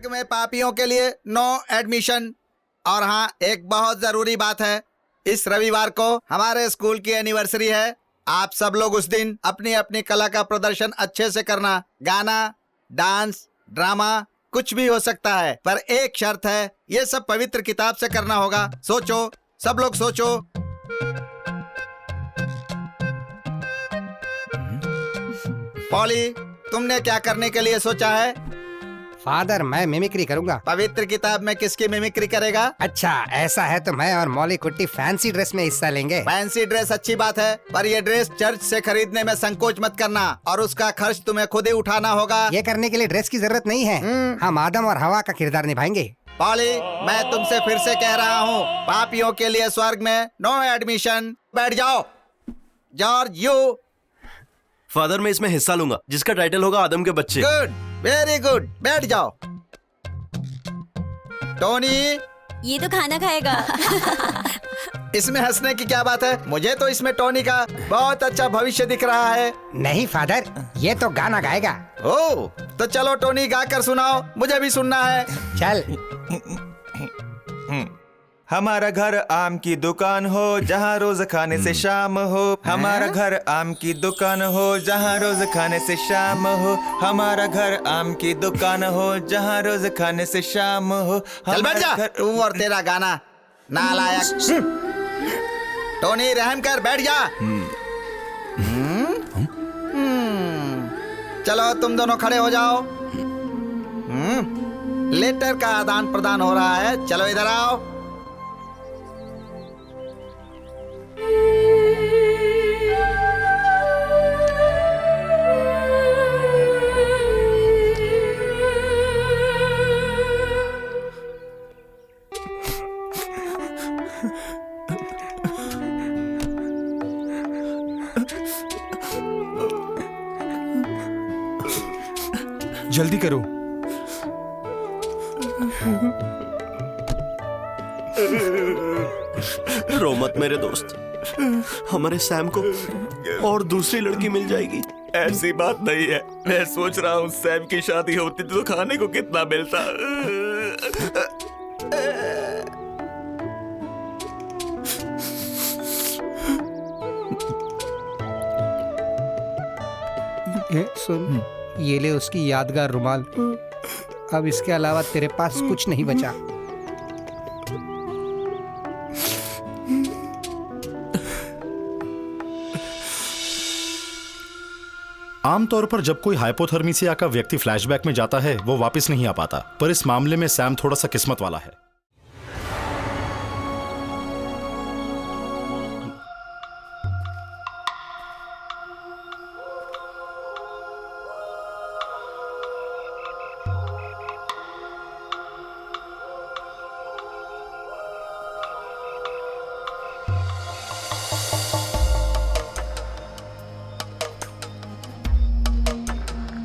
स्वर्ग में पापियों के लिए नो एडमिशन। और हाँ, एक बहुत जरूरी बात है, इस रविवार को हमारे स्कूल की एनिवर्सरी है। आप सब लोग उस दिन अपनी अपनी कला का प्रदर्शन अच्छे से करना। गाना, डांस, ड्रामा कुछ भी हो सकता है, पर एक शर्त है, ये सब पवित्र किताब से करना होगा। सोचो, सब लोग सोचो। पॉली, तुमने क्या करने के लिए सोचा है? फादर, मैं मिमिक्री करूंगा। पवित्र किताब में किसकी मिमिक्री करेगा? अच्छा, ऐसा है तो मैं और मौली कुट्टी फैंसी ड्रेस में हिस्सा लेंगे। फैंसी ड्रेस अच्छी बात है, पर ये ड्रेस चर्च से खरीदने में संकोच मत करना और उसका खर्च तुम्हें खुद ही उठाना होगा। ये करने के लिए ड्रेस की जरूरत नहीं है, हम आदम और हवा का किरदार निभाएंगे। पॉली, मैं तुमसे फिर से कह रहा हूँ, पापियों के लिए स्वर्ग में नो एडमिशन। बैठ जाओ। George, you. फादर, मैं इसमें हिस्सा लूंगा जिसका टाइटल होगा आदम के बच्चे। गुड, वेरी गुड, बैठ जाओ। टोनी, ये तो खाना खाएगा। इसमें हंसने की क्या बात है? मुझे तो इसमें टोनी का बहुत अच्छा भविष्य दिख रहा है। नहीं फादर, ये तो गाना गाएगा। ओह, तो चलो टोनी, गा कर सुनाओ, मुझे भी सुनना है। चल। हमारा घर आम की दुकान हो, जहाँ रोज खाने से शाम हो। हमारा घर आम की दुकान हो, जहाँ रोज खाने से शाम हो। हमारा घर आम की दुकान हो, जहाँ रोज खाने से शाम हो। चल बैठ जा, तू और तेरा गाना, नालायक। टोनी, रहम कर, बैठ जा। चलो तुम दोनों खड़े हो जाओ। लेटर का आदान प्रदान हो रहा है, चलो इधर आओ। जल्दी करो। रो मत मेरे दोस्त, हमारे सैम को और दूसरी लड़की मिल जाएगी। ऐसी बात नहीं है, मैं सोच रहा हूँ सैम की शादी होती तो खाने को कितना मिलता। सुन, ये ले उसकी यादगार रुमाल। अब इसके अलावा तेरे पास कुछ नहीं बचा। आमतौर पर जब कोई हाइपोथर्मिया का व्यक्ति फ्लैशबैक में जाता है, वो वापस नहीं आ पाता, पर इस मामले में सैम थोड़ा सा किस्मत वाला है।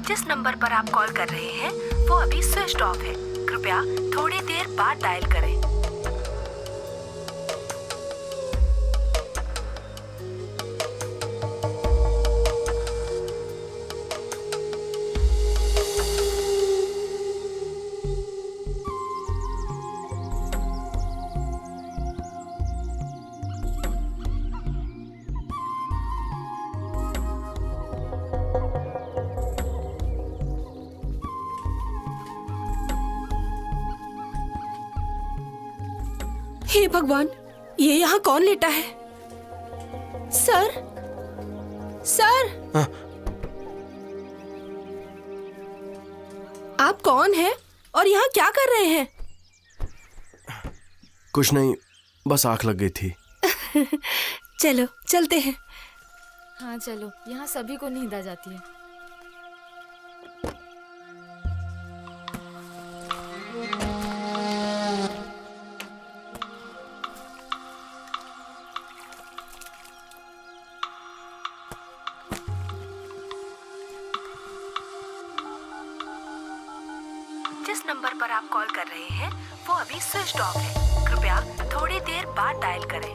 जिस नंबर पर आप कॉल कर रहे हैं वो अभी स्विच ऑफ है, कृपया थोड़ी देर बाद डायल करें। हे भगवान, ये यहाँ कौन लेटा है? सर, सर, आप कौन हैं और यहाँ क्या कर रहे हैं? कुछ नहीं, बस आंख लग गई थी। चलो चलते हैं। हाँ चलो, यहाँ सभी को नींद आ जाती है। जिस नंबर पर आप कॉल कर रहे हैं वो अभी स्विच ऑफ है, कृपया थोड़ी देर बाद डायल करें।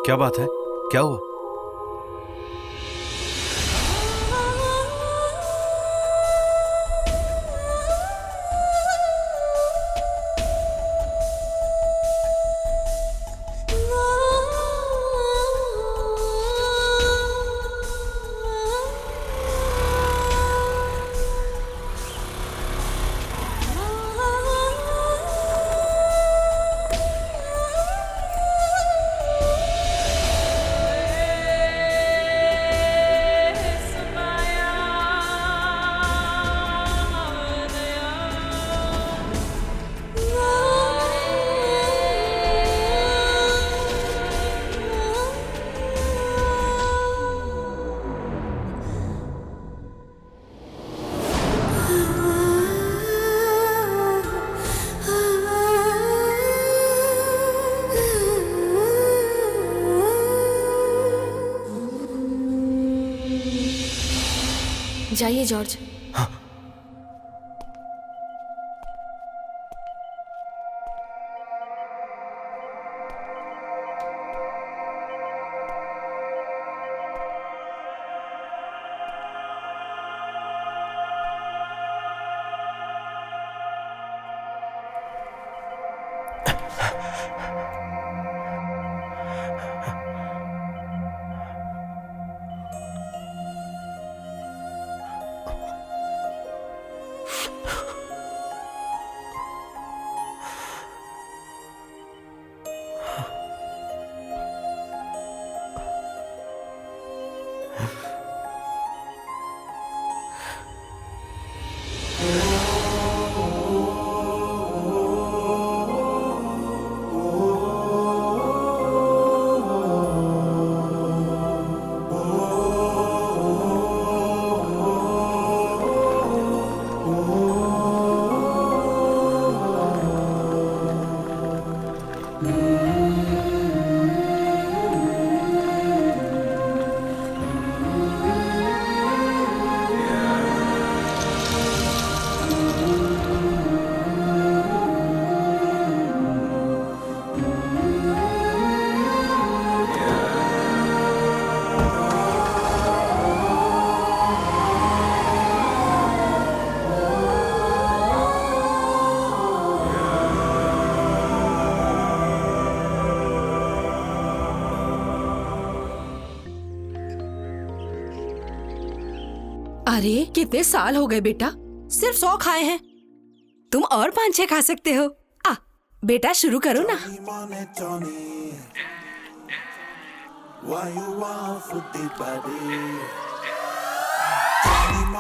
क्या बात है? क्या हुआ? जाइए जॉर्ज। अरे कितने साल हो गए बेटा, सिर्फ 100 खाए हैं। तुम और 5-6 खा सकते हो। आ बेटा शुरू करो ना।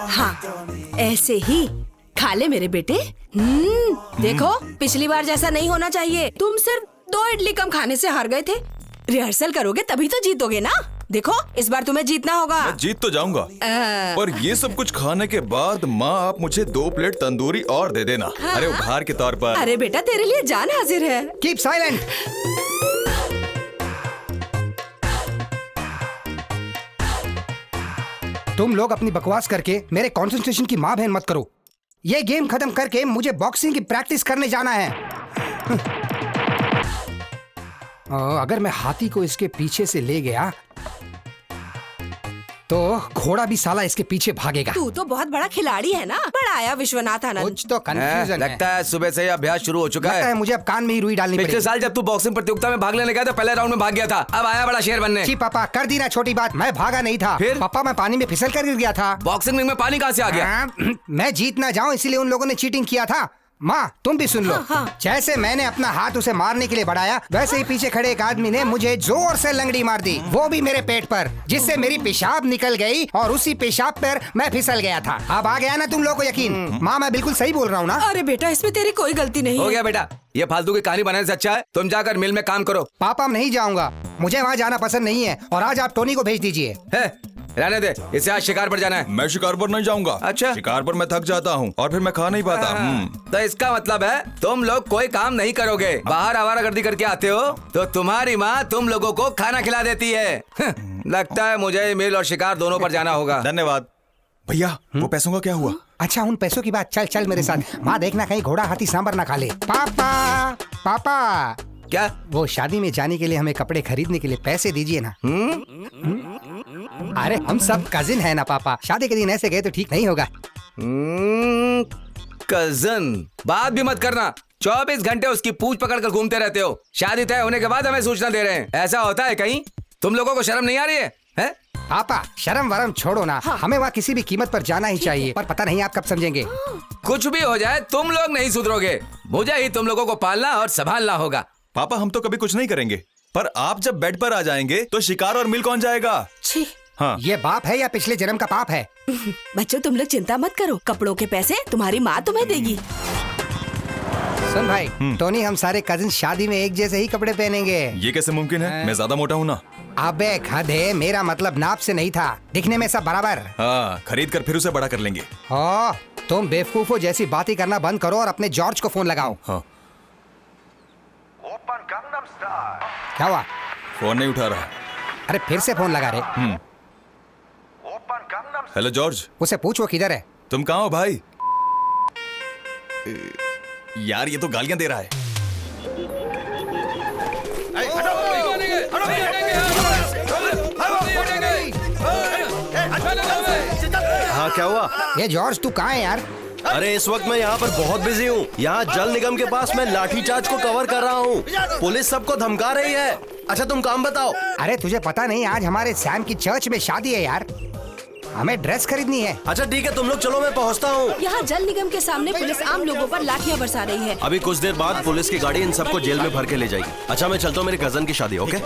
हाँ ऐसे ही खा ले मेरे बेटे। देखो पिछली बार जैसा नहीं होना चाहिए। तुम सिर्फ 2 इडली कम खाने से हार गए थे। रिहर्सल करोगे तभी तो जीतोगे ना। देखो इस बार तुम्हें जीतना होगा। मैं जीत तो जाऊंगा, पर ये सब कुछ खाने के बाद माँ आप मुझे 2 प्लेट तंदूरी और दे देना। हाँ? अरे उपहार के तौर पर। अरे बेटा तेरे लिए जान हाजिर है। Keep silent. तुम लोग अपनी बकवास करके मेरे कंसंट्रेशन की माँ बहन मत करो। ये गेम खत्म करके मुझे बॉक्सिंग की प्रैक्टिस करने जाना है। अगर मैं हाथी को इसके पीछे से ले गया तो घोड़ा भी साला इसके पीछे भागेगा। तू तो बहुत बड़ा खिलाड़ी है ना। बड़ा आया विश्वनाथ आनंद। कुछ तो कंफ्यूजन है। लगता है सुबह से ही अभ्यास शुरू हो चुका लगता है मुझे अब कान में ही रुई डालनी पिछले पड़ेगी। साल जब तू बॉक्सिंग प्रतियोगिता में भाग लेने गया था, पहले राउंड में भाग गया था, अब आया बड़ा शेर बनने। जी पापा कर दी ना छोटी बात। मैं भागा नहीं था। फिर? पापा मैं पानी में फिसल कर गिर गया था। बॉक्सिंग रिंग में पानी कहाँ से आ गया? मैं जीत ना जाऊं इसीलिए उन लोगों ने चीटिंग किया था। माँ तुम भी सुन लो। जैसे मैंने अपना हाथ उसे मारने के लिए बढ़ाया, वैसे ही पीछे खड़े एक आदमी ने मुझे जोर से लंगड़ी मार दी, वो भी मेरे पेट पर, जिससे मेरी पेशाब निकल गई और उसी पेशाब पर मैं फिसल गया था। अब आ गया ना तुम लोगों को यकीन? माँ मैं बिल्कुल सही बोल रहा हूँ ना? अरे बेटा इसमें तेरी कोई गलती नहीं हो है। गया बेटा, ये फालतू की कहानी बनाने से अच्छा है तुम जाकर मिल में काम करो। पापा मैं नहीं जाऊंगा, मुझे वहाँ जाना पसंद नहीं है। और आज आप टोनी को भेज दीजिए। रहने दे, इसे आज शिकार पर जाना है। मैं शिकार पर नहीं जाऊंगा। अच्छा? शिकार पर मैं थक जाता हूँ और फिर मैं खा नहीं पाता। तो इसका मतलब है तुम लोग कोई काम नहीं करोगे, बाहर आवारागर्दी करके आते हो, तो तुम्हारी माँ तुम लोगों को खाना खिला देती है। लगता है मुझे मिल और शिकार दोनों पर जाना होगा। धन्यवाद भैया। वो पैसों का क्या हुआ? अच्छा उन पैसों की बात, चल चल मेरे साथ। माँ देखना कहीं घोड़ा हाथी सांबर ना खा ले। पापा पापा क्या? वो शादी में जाने के लिए हमें कपड़े खरीदने के लिए पैसे दीजिए ना। अरे हम सब कजिन है ना पापा, शादी के दिन ऐसे गए तो ठीक नहीं होगा। कजन, बात भी मत करना। 24 घंटे उसकी पूंछ पकड़कर घूमते रहते हो। शादी तय होने के बाद हमें सूचना दे रहे हैं। ऐसा होता है कहीं? तुम लोगों को शर्म नहीं आ रही है, हैं? पापा शर्म वरम छोड़ो ना। हमें वहाँ किसी भी कीमत पर जाना ही चाहिए, पर पता नहीं आप कब समझेंगे। कुछ भी हो जाए तुम लोग नहीं सुधरोगे। मुझे ही तुम लोगों को पालना और संभालना होगा। पापा हम तो कभी कुछ नहीं करेंगे, पर आप जब बेड पर आ जाएंगे तो शिकार और मिल कौन जाएगा? छी, हाँ। ये बाप है या पिछले जन्म का पाप है? बच्चों तुम लोग चिंता मत करो, कपड़ों के पैसे तुम्हारी माँ तुम्हें देगी। सुन भाई, टोनी हम सारे कजिन शादी में एक जैसे ही कपड़े पहनेंगे। ये कैसे मुमकिन है? मैं ज्यादा मोटा हूँ ना। अबे गधे, मेरा मतलब नाप से नहीं था, दिखने में सब बराबर। हाँ, खरीद कर फिर उसे बड़ा कर लेंगे। ओ, तुम बेवकूफो जैसी बातें करना बंद करो और अपने जॉर्ज को फोन लगाओ। हाँ। क्या हुआ? फोन नहीं उठा रहा। अरे फिर से फोन लगा रहे। Hello George. उसे पूछ वो किधर है। तुम कहाँ हो भाई? यार ये तो गालियां दे रहा है। हाँ क्या हुआ? ये जॉर्ज तू कहाँ है यार? अरे इस वक्त मैं यहाँ पर बहुत बिजी हूँ। यहाँ जल निगम के पास मैं लाठीचार्ज को कवर कर रहा हूँ। पुलिस सबको धमका रही है। अच्छा तुम काम बताओ। अरे तुझे पता नहीं, आज हमारे सैम की चर्च में शादी है यार, हमें ड्रेस खरीदनी है। अच्छा ठीक है तुम लोग चलो, मैं पहुँचता हूँ। यहाँ जल निगम के सामने पुलिस आम लोगों पर लाठियाँ बरसा रही है। अभी कुछ देर बाद पुलिस की गाड़ी इन सबको जेल में भर के ले जाएगी। अच्छा मैं चलता हूँ, मेरे कजन की शादी। ओके?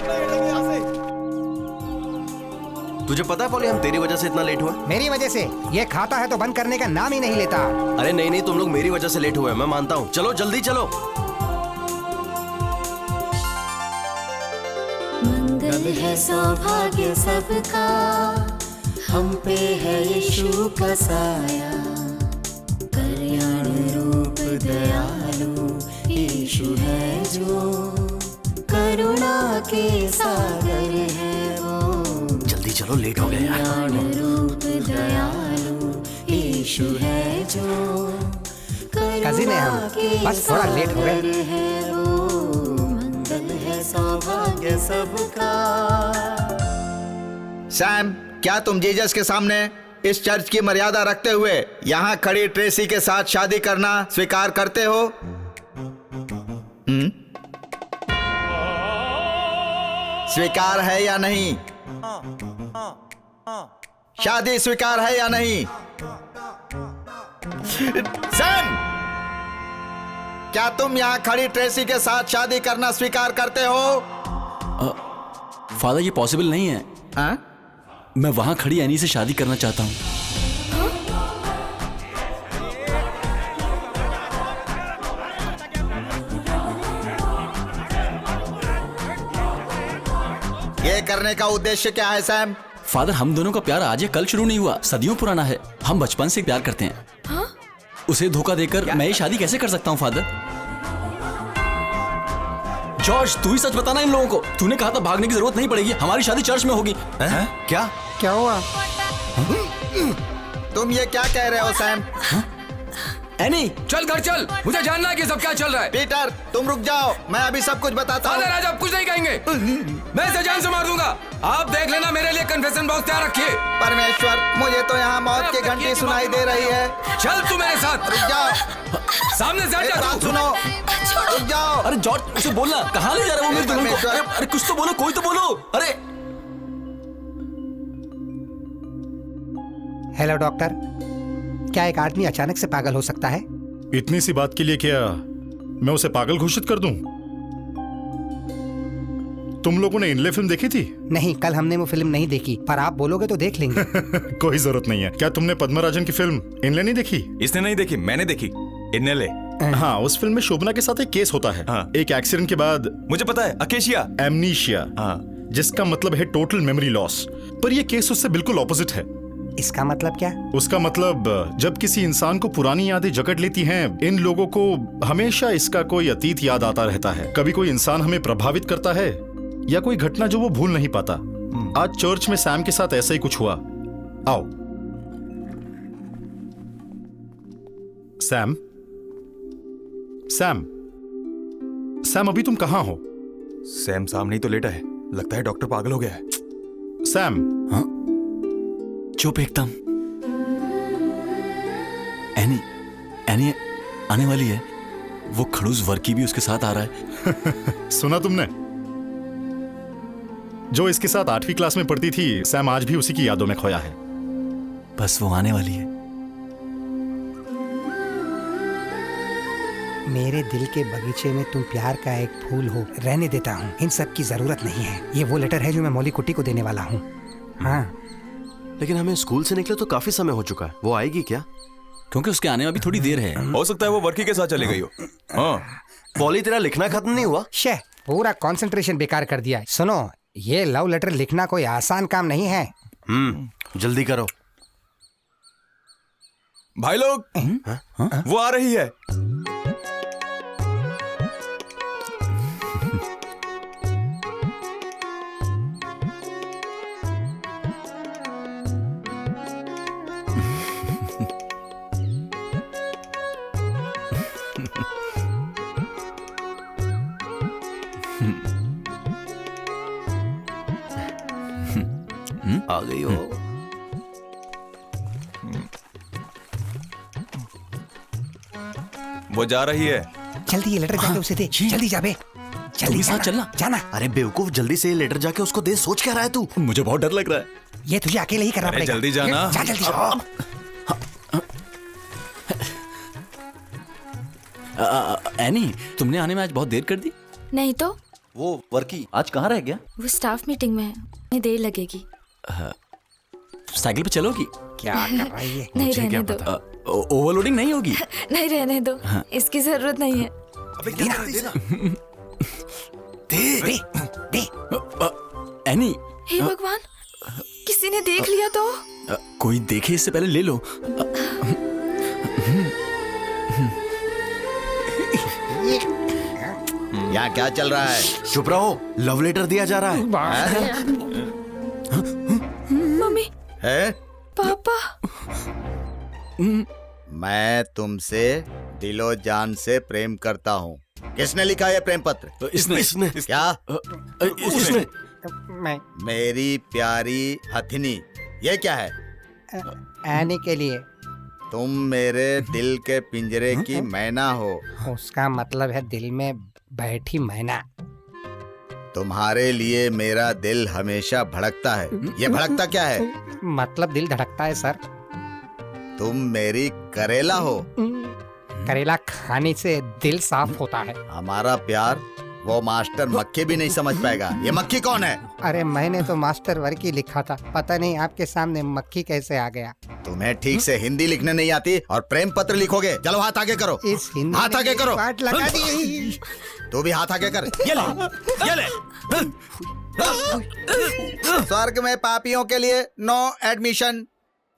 तुझे पता है पॉली, हम तेरी वजह से इतना लेट हुए। मेरी वजह से? ये खाता है तो बंद करने का नाम ही नहीं लेता। अरे नहीं नहीं, तुम लोग मेरी वजह से लेट हुए, मैं मानता हूँ। चलो जल्दी चलो। मंगल है सौभाग्य सबका, हम पे है यीशु का साया, कल्याण रूप दयालु यीशु है जो, करुणा के सागर है वो। जल्दी चलो, लेट हो गए यार। कल्याण रूप दयालु यीशु है जो, कजिन है हम, बस थोड़ा लेट हो गए। है वो, मंगल है सौभाग्य सबका। सैम, क्या तुम जीसस के सामने इस चर्च की मर्यादा रखते हुए यहाँ खड़ी ट्रेसी के साथ शादी करना स्वीकार करते हो? स्वीकार है या नहीं? शादी स्वीकार है या नहीं? सैम, क्या तुम यहाँ खड़ी ट्रेसी के साथ शादी करना स्वीकार करते हो? फादर ये पॉसिबल नहीं है। हाँ? मैं वहां खड़ी एनी से शादी करना चाहता हूँ। ये करने का उद्देश्य क्या है सैम? फादर हम दोनों का प्यार आज या कल शुरू नहीं हुआ, सदियों पुराना है। हम बचपन से प्यार करते हैं। हाँ? उसे धोखा देकर मैं ये शादी कैसे कर सकता हूँ फादर? जॉर्ज तू ही सच बताना इन लोगों को। तूने कहा था भागने की जरूरत नहीं पड़ेगी, हमारी शादी चर्च में होगी। क्या क्या हुआ? तुम ये क्या कह रहे हो सैम? एनी चल घर चल, मुझे जानना है कि सब क्या चल रहा है। पीटर तुम रुक जाओ, मैं अभी सब कुछ बताता हूँ। फादर आज आप कुछ नहीं कहेंगे, मैं इसे जान से मार दूंगा। आप देख लेना, मेरे लिए कन्फेशन बॉक्स तैयार रखिए। परमेश्वर, मुझे तो यहाँ मौत की घंटी सुनाई दे रही है। चल तू मेरे साथ। रुक जाओ, सामने से हट एक जा बात तू। सुनो, रुक जाओ। अरे जॉर्ज उसे बोलना, कहाँ ले जा रहा है वो मेरी दुल्हन को? अरे कुछ तो बोलो, कोई तो बोलो। अरे हेलो डॉक्टर, क्या एक आदमी अचानक से पागल हो सकता है? इतनी सी बात के लिए क्या मैं उसे पागल घोषित कर दूं? तुम लोगों ने इनले फिल्म देखी थी? नहीं, कल हमने वो फिल्म नहीं देखी, पर आप बोलोगे तो देख लेंगे। कोई जरूरत नहीं है। क्या तुमने पद्मराजन की फिल्म इनले नहीं देखी? इसने नहीं देखी, मैंने देखी। इन्नेले। हाँ, उस फिल्म में शोभना के साथ एक केस होता है। हाँ। एक एक्सीडेंट के बाद, मुझे पता है, अकेशिया, एमनीशिया, जिसका मतलब है टोटल मेमोरी लॉस। पर यह केस उससे बिल्कुल ऑपोजिट है। इसका मतलब क्या? उसका मतलब जब किसी इंसान को पुरानी यादें जकड़ लेती हैं, इन लोगों को हमेशा इसका कोई अतीत याद आता रहता है। कभी कोई इंसान हमें प्रभावित करता है या कोई घटना जो वो भूल नहीं पाता। आज चर्च में सैम के साथ ऐसा ही कुछ हुआ। आओ सैम, सैम, सैम, अभी तुम कहां हो? सैम सामने ही तो लेटा है, लगता है डॉक्टर पागल हो गया है। सैम। हाँ? चुप एकदम। एनी आने वाली है। वो खड़ूस वर्की भी उसके साथ आ रहा है। सुना तुमने? जो इसके साथ 8वीं क्लास में पढ़ती थी, सैम आज भी उसी की यादों में खोया है। बस वो आने वाली है। मेरे दिल के बगीचे में तुम प्यार का एक फूल हो, रहने देता हूँ। इन सब की जरूरत नहीं है। ये वो लेटर है जो मैं मौली कुट्टी को देने वाला हूँ। हाँ, लेकिन हमें स्कूल से निकले तो काफी समय हो चुका है। वो आएगी क्या? क्योंकि उसके आने में अभी थोड़ी देर है। हो सकता है वो वर्की के साथ चली गई हो। हाँ। पॉली, तेरा लिखना खत्म नहीं हुआ? शे, पूरा कंसंट्रेशन बेकार कर दिया। सुनो, ये लव लेटर लिखना कोई आसान काम नहीं है। जल्दी करो भाई लोग। वो आ रही है। आ गई हो। वो जा रही है। जल्दी ये लेटर जाके उसे दे। जल्दी जा बे, जल्दी साथ चलना। जाना। अरे बेवकूफ, जल्दी से ये लेटर जाके उसको दे। सोच क्या रहा है तू? मुझे बहुत डर लग रहा है। ये तुझे अकेले ही करना अरे पड़ेगा। जल्दी जाना। जा जल्दी जा। एनी, तुमने आने में आज बहुत देर कर दी। नहीं तो वो वर्की आज कहाँ रह गया? वो स्टाफ मीटिंग में है, उन्हें देर लगेगी। साइकिल पे चलोगी? क्या कर रही है? नहीं रहने दो। ओवरलोडिंग नहीं होगी? नहीं रहने दो, इसकी जरूरत नहीं है। अबे क्या कर देना। दे दे। एनी, हे भगवान, किसी ने देख लिया तो? कोई देखे इससे पहले ले लो। यहाँ क्या चल रहा है? चुप रहो, लव लेटर दिया जा रहा है। मम्मी, है? पापा। मैं तुमसे दिलो जान से प्रेम करता हूँ। किसने लिखा है प्रेम पत्र? इसने। क्या? उसने। मैं मेरी प्यारी हथिनी, ये क्या है? आने के लिए। तुम मेरे दिल के पिंजरे की मैना हो। उसका मतलब है दिल में बैठी मैना। तुम्हारे लिए मेरा दिल हमेशा भड़कता है। ये भड़कता क्या है? मतलब दिल धड़कता है सर। तुम मेरी करेला हो। करेला खाने से दिल साफ होता है। हमारा प्यार वो मास्टर मक्खी भी नहीं समझ पाएगा। ये मक्खी कौन है? अरे मैंने तो मास्टर वर्की लिखा था, पता नहीं आपके सामने मक्खी कैसे आ गया। तुम्हें ठीक से हिंदी लिखने नहीं आती और प्रेम पत्र लिखोगे? चलो हाथ आगे करो। इस हिंदी हाथ आगे करो। पार्ट लगा दी। तू भी हाथ आगे कर। ये ले। स्वर्ग में पापियों के लिए नो एडमिशन।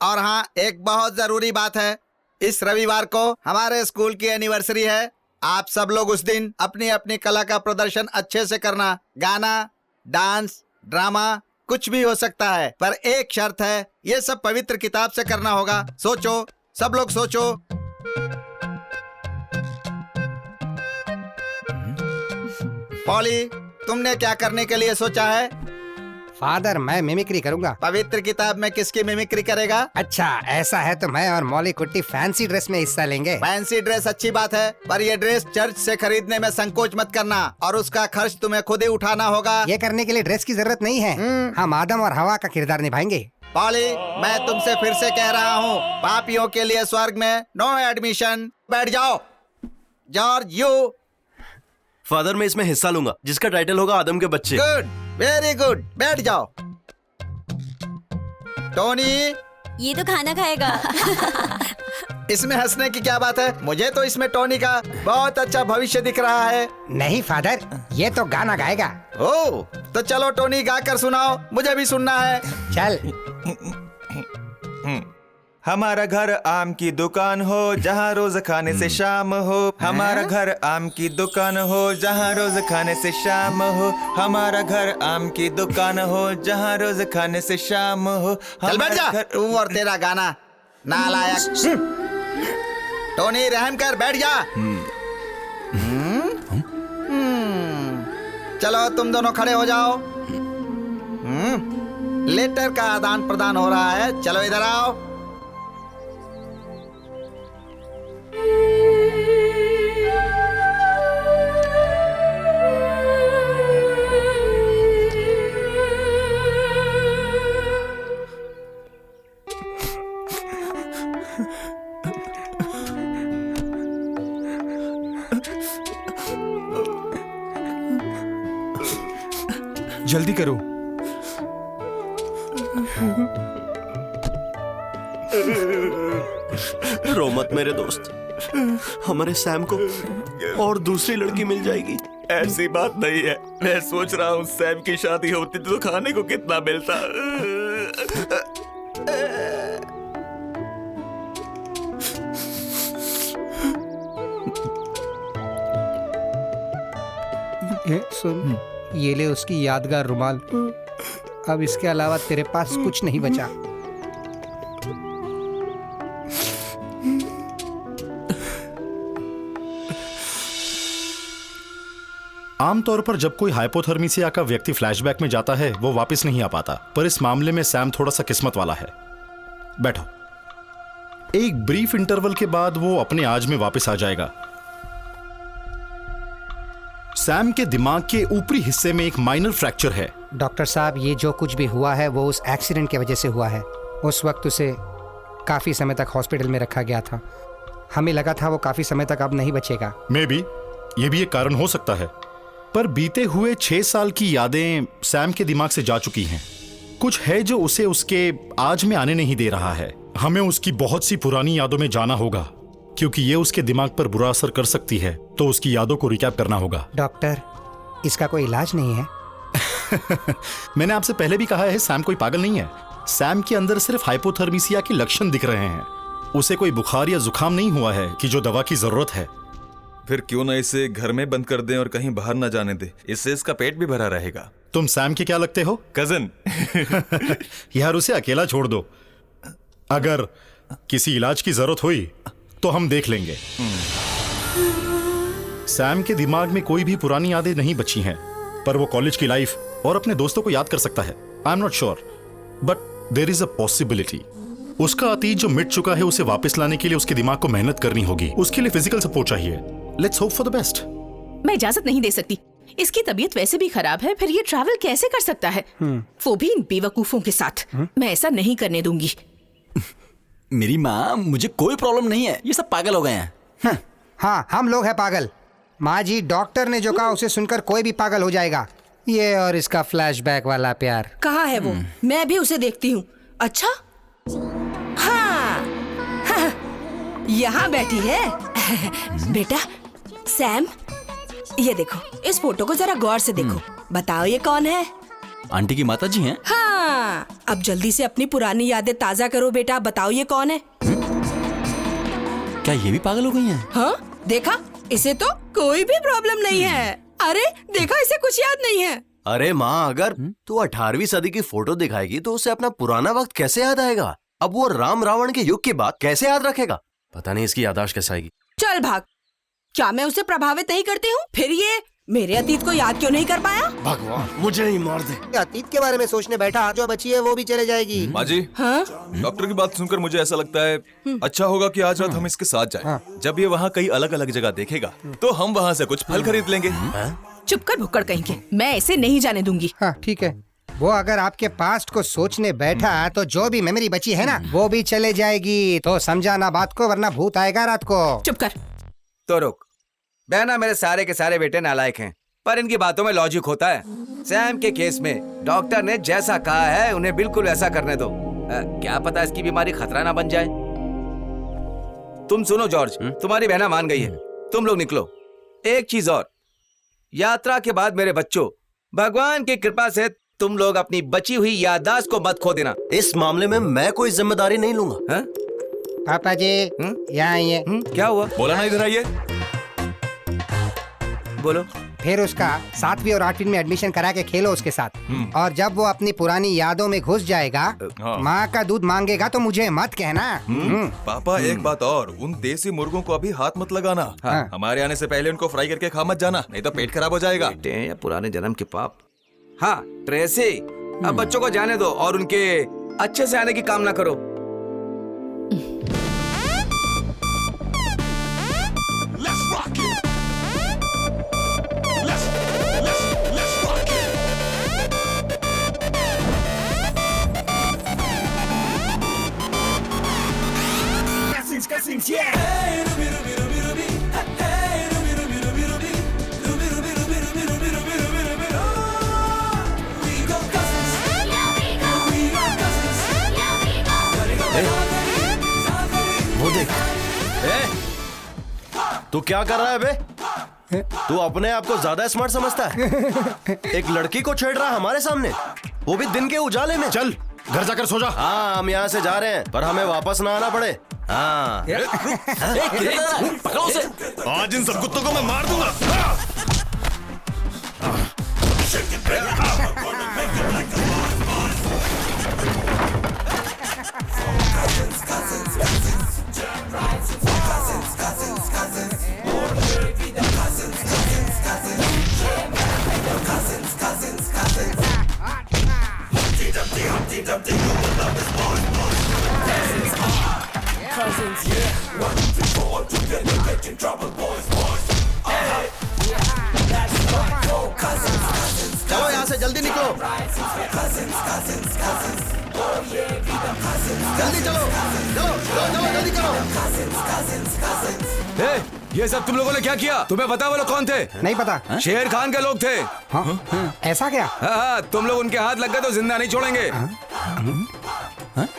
और हाँ, एक बहुत जरूरी बात है। इस रविवार को हमारे स्कूल की एनिवर्सरी है। आप सब लोग उस दिन अपनी अपनी कला का प्रदर्शन अच्छे से करना। गाना, डांस, ड्रामा कुछ भी हो सकता है, पर एक शर्त है, ये सब पवित्र किताब से करना होगा। सोचो, सब लोग सोचो। पॉली, तुमने क्या करने के लिए सोचा है? फादर, मैं मिमिक्री करूंगा। पवित्र किताब में किसकी मिमिक्री करेगा? अच्छा, ऐसा है तो मैं और मौली कुट्टी फैंसी ड्रेस में हिस्सा लेंगे। फैंसी ड्रेस अच्छी बात है, पर ये ड्रेस चर्च से खरीदने में संकोच मत करना और उसका खर्च तुम्हें खुद ही उठाना होगा। ये करने के लिए ड्रेस की जरूरत नहीं है। हम आदम और हवा का किरदार निभाएंगे। पॉली, मैं तुमसे फिर से कह रहा हूँ, पापियों के लिए स्वर्ग में नो एडमिशन। बैठ जाओ। George, you. फादर, मैं इसमें हिस्सा लूंगा जिसका टाइटल होगा आदम के बच्चे। Good, very good. बैठ जाओ। टोनी, ये तो खाना खाएगा। इसमें हंसने की क्या बात है? मुझे तो इसमें टोनी का बहुत अच्छा भविष्य दिख रहा है। नहीं फादर, ये तो गाना गाएगा। ओह, तो चलो टोनी गा कर सुनाओ, मुझे भी सुनना है। चल। हमारा घर आम की दुकान हो, जहाँ रोज खाने से शाम हो। हमारा घर आम की दुकान हो, जहाँ रोज खाने से शाम हो। हमारा घर आम की दुकान हो, जहाँ रोज खाने से शाम हो। चल बैठ जा, तू और तेरा गाना, नालायक। टोनी, रहम कर, बैठ जा। चलो तुम दोनों खड़े हो जाओ। लेटर का आदान प्रदान हो रहा है, चलो इधर आओ। जल्दी करो। रो मत मेरे दोस्त, हमारे सैम को और दूसरी लड़की मिल जाएगी। ऐसी बात नहीं है, मैं सोच रहा हूँ सैम की शादी होती तो खाने को कितना मिलता। सुन, ये ले उसकी यादगार रुमाल। अब इसके अलावा तेरे पास कुछ नहीं बचा। आमतौर पर जब कोई हाइपोथर्मिसिया का व्यक्ति फ्लैशबैक में जाता है वो वापस नहीं आ पाता, पर इस मामले में सैम थोड़ा सा किस्मत वाला है। बैठो। एक ब्रीफ इंटरवल के बाद वो अपने आज में वापस आ जाएगा। सैम के दिमाग के ऊपरी हिस्से में एक माइनर फ्रैक्चर है। डॉक्टर साहब, ये जो कुछ भी हुआ है वो उस एक्सीडेंट की वजह से हुआ है। उस वक्त उसे काफी समय तक हॉस्पिटल में रखा गया था। हमें लगा था वो काफी समय तक अब नहीं बचेगा। मे बी ये भी एक कारण हो सकता है, पर बीते हुए 6 साल की यादें सैम के दिमाग से जा चुकी हैं। कुछ है जो उसे उसके आज में आने नहीं दे रहा है। हमें उसकी बहुत सी पुरानी यादों में जाना होगा, क्योंकि ये उसके दिमाग पर बुरा असर कर सकती है, तो उसकी यादों को रिकैप करना होगा। डॉक्टर, इसका कोई इलाज नहीं है? मैंने आपसे पहले भी कहा है, सैम कोई पागल नहीं है। सैम के अंदर सिर्फ हाइपोथर्मिसिया के लक्षण दिख रहे हैं। उसे कोई बुखार या जुकाम नहीं हुआ है कि जो दवा की जरूरत है। फिर क्यों ना इसे घर में बंद कर दें और कहीं बाहर ना जाने दें, इससे इसका पेट भी भरा रहेगा। तुम सैम के क्या लगते हो? कजन। यार उसे अकेला छोड़ दो। अगर किसी इलाज की जरूरत हुई तो हम देख लेंगे। सैम के दिमाग में कोई भी पुरानी यादें नहीं बची हैं, पर वो कॉलेज की लाइफ और अपने दोस्तों को याद कर सकता है। I am not sure, but there is a possibility. उसका अतीत जो मिट चुका है उसे वापस लाने के लिए उसके दिमाग को मेहनत करनी होगी। उसके लिए फिजिकल सपोर्ट चाहिए। Let's hope for the best. मैं इजाजत नहीं दे सकती। इसकी तबीयत वैसे भी खराब है, फिर ये ट्रैवल कैसे कर सकता है? वो भी इन बेवकूफों के साथ। मैं ऐसा नहीं करने दूंगी। मेरी माँ, मुझे कोई प्रॉब्लम नहीं है, ये सब पागल हो गए हैं। हाँ, हम लोग हैं पागल। माँ जी, डॉक्टर ने जो कहा उसे सुनकर कोई भी पागल हो जाएगा। ये और इसका फ्लैशबैक वाला प्यार। कहाँ है वो? मैं भी उसे देखती हूँ। अच्छा, हाँ, यहाँ बैठी है। बेटा सैम, ये देखो, इस फोटो को जरा गौर से देखो। बताओ ये कौन है? आंटी की माता जी हैं। हाँ, अब जल्दी से अपनी पुरानी यादें ताजा करो बेटा। बताओ ये कौन है? क्या ये भी पागल हो गई हैं? हाँ, देखा, इसे तो कोई भी प्रॉब्लम नहीं है। अरे देखा, इसे कुछ याद नहीं है। अरे माँ, अगर तू 18वीं सदी की फोटो दिखाएगी तो उसे अपना पुराना वक्त कैसे याद आएगा? अब वो राम रावण के युग की बात कैसे याद रखेगा? पता नहीं इसकी याददाश्त कैसे आएगी। चल भाग। क्या मैं उसे प्रभावित नहीं करती हूँ? फिर ये मेरे अतीत को याद क्यों नहीं कर पाया? भगवान, मुझे ही मार दे। अतीत के बारे में सोचने बैठा, जो बची है वो भी चले जाएगी। माँ जी, हाँ? डॉक्टर की बात सुनकर मुझे ऐसा लगता है अच्छा होगा कि आज रात हम इसके साथ जाएं। जब ये वहाँ कई अलग अलग जगह देखेगा तो हम वहाँ से कुछ फल खरीद लेंगे। चुप कर भुक्कड़ कहीं के, मैं ऐसे नहीं जाने दूंगी। हाँ ठीक है। वो अगर आपके पास्ट को सोचने बैठा तो जो भी मेमोरी बची है ना वो भी चले जाएगी। तो समझा ना बात को, वरना भूत आएगा रात को। चुप कर। तो रुक। बहना, मेरे सारे के सारे बेटे नालायक हैं, पर इनकी बातों में लॉजिक होता है। सैम के केस में डॉक्टर ने जैसा कहा है उन्हें बिल्कुल वैसा करने दो। क्या पता इसकी बीमारी खतरा ना बन जाए। तुम सुनो जॉर्ज, तुम्हारी बहना मान गई है, तुम लोग निकलो। एक चीज और, यात्रा के बाद मेरे बच्चों, भगवान की कृपा से तुम लोग अपनी बची हुई याददाश्त को मत खो देना। इस मामले में मैं कोई जिम्मेदारी नहीं लूंगा। पापा जी यहाँ आइए। क्या हुआ? बोला ना, इधर आइए। बोलो। फिर उसका 7वीं और 8वीं में एडमिशन करा के खेलो उसके साथ। और जब वो अपनी पुरानी यादों में घुस जाएगा, माँ का दूध मांगेगा तो मुझे मत कहना। पापा एक बात और, उन देसी मुर्गों को अभी हाथ मत लगाना। हमारे आने से पहले उनको फ्राई करके खा मत जाना, नहीं तो पेट खराब हो जाएगा। या पुराने जन्म के पाप। हाँ ट्रेसी, अब बच्चों को जाने दो और उनके अच्छे से आने की कामना करो। वो देख, तू क्या कर रहा है बे? तू अपने आप को ज्यादा स्मार्ट समझता है? एक लड़की को छेड़ रहा है हमारे सामने, वो भी दिन के उजाले में। चल घर जाकर सो जा। हाँ हम यहाँ से जा रहे हैं, पर हमें वापस ना आना पड़े। हाँ पकड़ो उसे। आज इन सब कुत्तों को मैं मार दूंगा। चलो यहाँ से जल्दी निकलो। जल्दी चलो, चलो चलो चलो जल्दी करो। ये सब तुम लोगों ने क्या किया? तुम्हें पता वो लोग कौन थे? नहीं पता। शेर खान के लोग थे। ऐसा क्या? हाँ, तुम लोग उनके हाथ लग गए तो जिंदा नहीं छोड़ेंगे।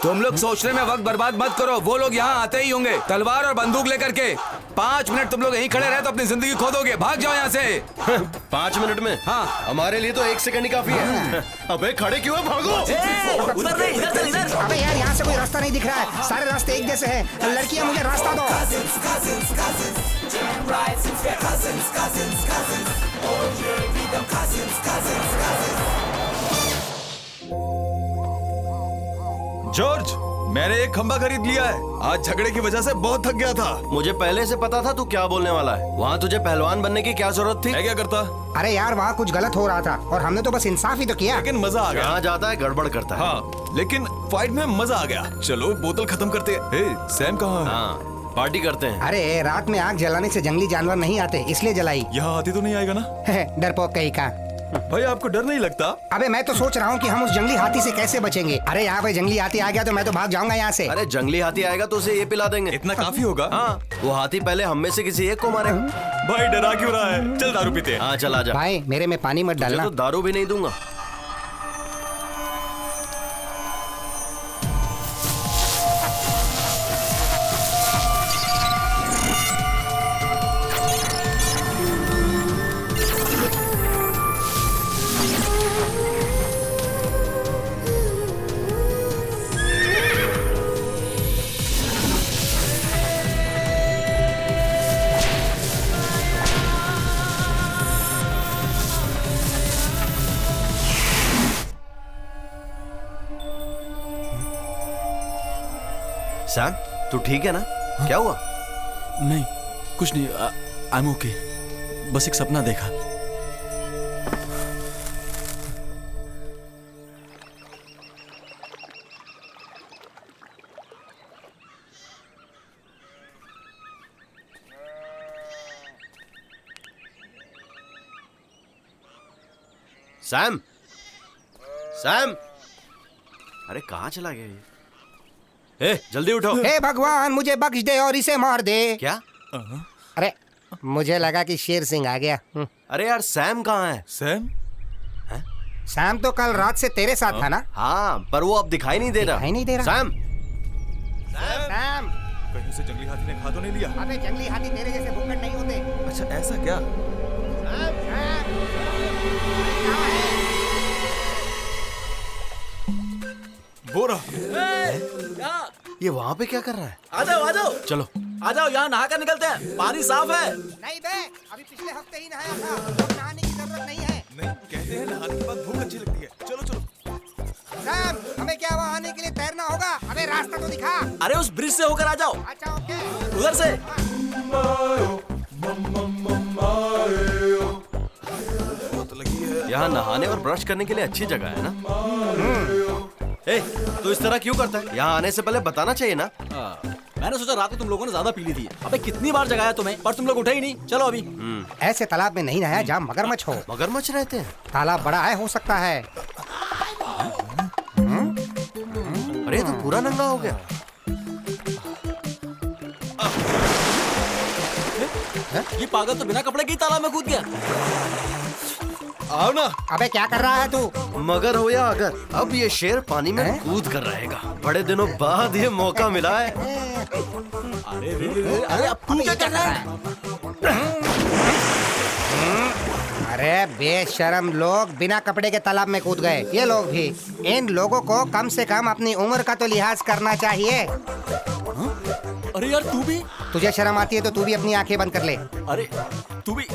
तुम लोग सोचने में वक्त बर्बाद मत करो, वो लोग यहाँ आते ही होंगे तलवार और बंदूक लेकर के। 5 मिनट तुम लोग यहीं खड़े रहे तो अपनी जिंदगी खो दोगे। भाग जाओ यहाँ से। 5 मिनट में? हाँ हमारे लिए तो 1 सेकंड ही काफी है। अबे खड़े क्यों है? भागो। उधर नहीं, इधर चल, इधर। अबे यार यहाँ से कोई रास्ता नहीं दिख रहा है, सारे रास्ते एक जैसे हैं। लड़कियां मुझे रास्ता दो। जॉर्ज, मैंने एक खंबा खरीद लिया है। आज झगड़े की वजह से बहुत थक गया था। मुझे पहले से पता था तू क्या बोलने वाला है। वहाँ तुझे पहलवान बनने की क्या जरूरत थी? मैं क्या करता? अरे यार वहाँ कुछ गलत हो रहा था और हमने तो बस इंसाफ ही तो किया। लेकिन मजा आ गया। जहाँ जाता है गड़बड़ करता है। हाँ, लेकिन फाइट में मजा आ गया। चलो बोतल खत्म करते हैं। सैम कहाँ है? हाँ, पार्टी करते हैं। अरे रात में आग जलाने से जंगली जानवर नहीं आते, इसलिए जलाई। यहाँ आती तो नहीं आएगा ना? डरपोक कहीं का। भाई आपको डर नहीं लगता? अबे मैं तो सोच रहा हूँ कि हम उस जंगली हाथी से कैसे बचेंगे। अरे यहाँ पे जंगली हाथी आ गया तो मैं तो भाग जाऊंगा यहाँ से। अरे जंगली हाथी आएगा तो उसे ये पिला देंगे। इतना काफी होगा? हाँ, वो हाथी पहले हम में से किसी एक को मारे। भाई डरा क्यों रहा है? चल दारू पीते हैं। हाँ चल आजा। भाई मेरे में पानी मत डालना। तो दारू भी नहीं दूंगा। सैम, तू ठीक है ना? क्या हुआ? नहीं कुछ नहीं, आई एम ओके। बस एक सपना देखा। सैम, सैम, अरे कहाँ चला गया ये? ए, जल्दी उठो। हे भगवान मुझे बख्श दे और इसे मार दे। क्या? अरे मुझे लगा कि शेर सिंह आ गया। अरे यार सैम कहाँ है? सैम? सैम तो कल रात से तेरे साथ था ना? हाँ, पर वो अब दिखाई नहीं दे रहा। दिखाई नहीं दे रहा? सैम, सैम, कहीं से जंगली हाथी ने खा तो नहीं लिया? अबे जंगली हाथी तेरे जैसे भुक्कड़ नहीं होते। अच्छा ऐसा क्या? बोरा, ये वहाँ पे क्या कर रहा है? आ जाओ आ जाओ। चलो। आ जाओ यहाँ नहा कर निकलते हैं, पानी साफ है। नहीं बे, अभी पिछले हफ्ते ही नहाया था, अब नहाने की जरूरत नहीं है। नहीं, कहते हैं नहाने के बाद भूख अच्छी लगती है। चलो चलो। सैम, हमें क्या वहाँ आने के लिए तैरना होगा? हमें रास्ता तो दिखा। अरे उस ब्रिज से होकर आ जाओ। अच्छा ओके। उधर से। यहाँ नहाने और ब्रश करने के लिए अच्छी जगह है ना? ए, तू इस तरह क्यों करता है? यहाँ आने से पहले बताना चाहिए ना। मैंने सोचा रात को तुम लोगों ने ज्यादा पी ली थी। अबे कितनी बार जगाया तुम्हें, पर तुम लोग उठे ही नहीं। चलो अभी। ऐसे तालाब में नहीं नहाया जहाँ मगरमच्छ हो। मगरमच्छ रहते हैं? तालाब बड़ा है, हो सकता है। अरे तो पूरा नंगा हो गया। ये पागल तो बिना कपड़े के ही तालाब में कूद गया। आओ ना। अबे क्या कर रहा है तू? मगर हो या अगर, अब ये शेर पानी में कूद कर रहेगा। बड़े दिनों बाद ये मौका मिला है। अरे अब तू क्या कर रहा है? अरे बेशरम लोग बिना कपड़े के तालाब में कूद गए। ये लोग भी, इन लोगों को कम से कम अपनी उम्र का तो लिहाज करना चाहिए। अरे यार तू भी। तुझे शर्म आती है तो तू भी अपनी आंखें बंद कर ले। अरे तू भी।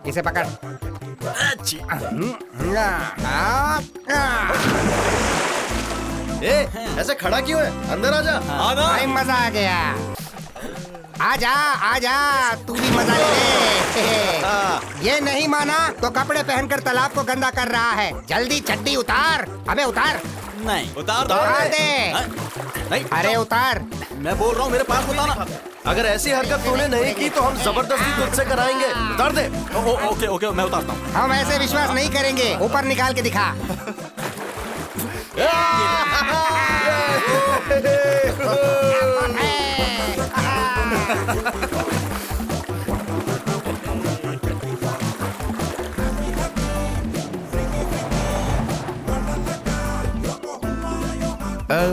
इसे पकड़। ए, ऐसे खड़ा क्यों है? अंदर आजा। भाई मजा आ गया। आजा आजा, तू भी मजा ले। ये नहीं माना तो कपड़े पहनकर तालाब को गंदा कर रहा है। जल्दी चड्डी उतार। अबे उतार। नहीं उतार दे। नहीं, अरे उतार। मैं बोल रहा हूँ मेरे पास बताना। अगर ऐसी हरकत तूने नहीं की तो हम जबरदस्ती तुझसे कराएंगे। उतार दे। ओके ओके, मैं उतारता हूँ। हम ऐसे विश्वास नहीं करेंगे। ऊपर निकाल के दिखा।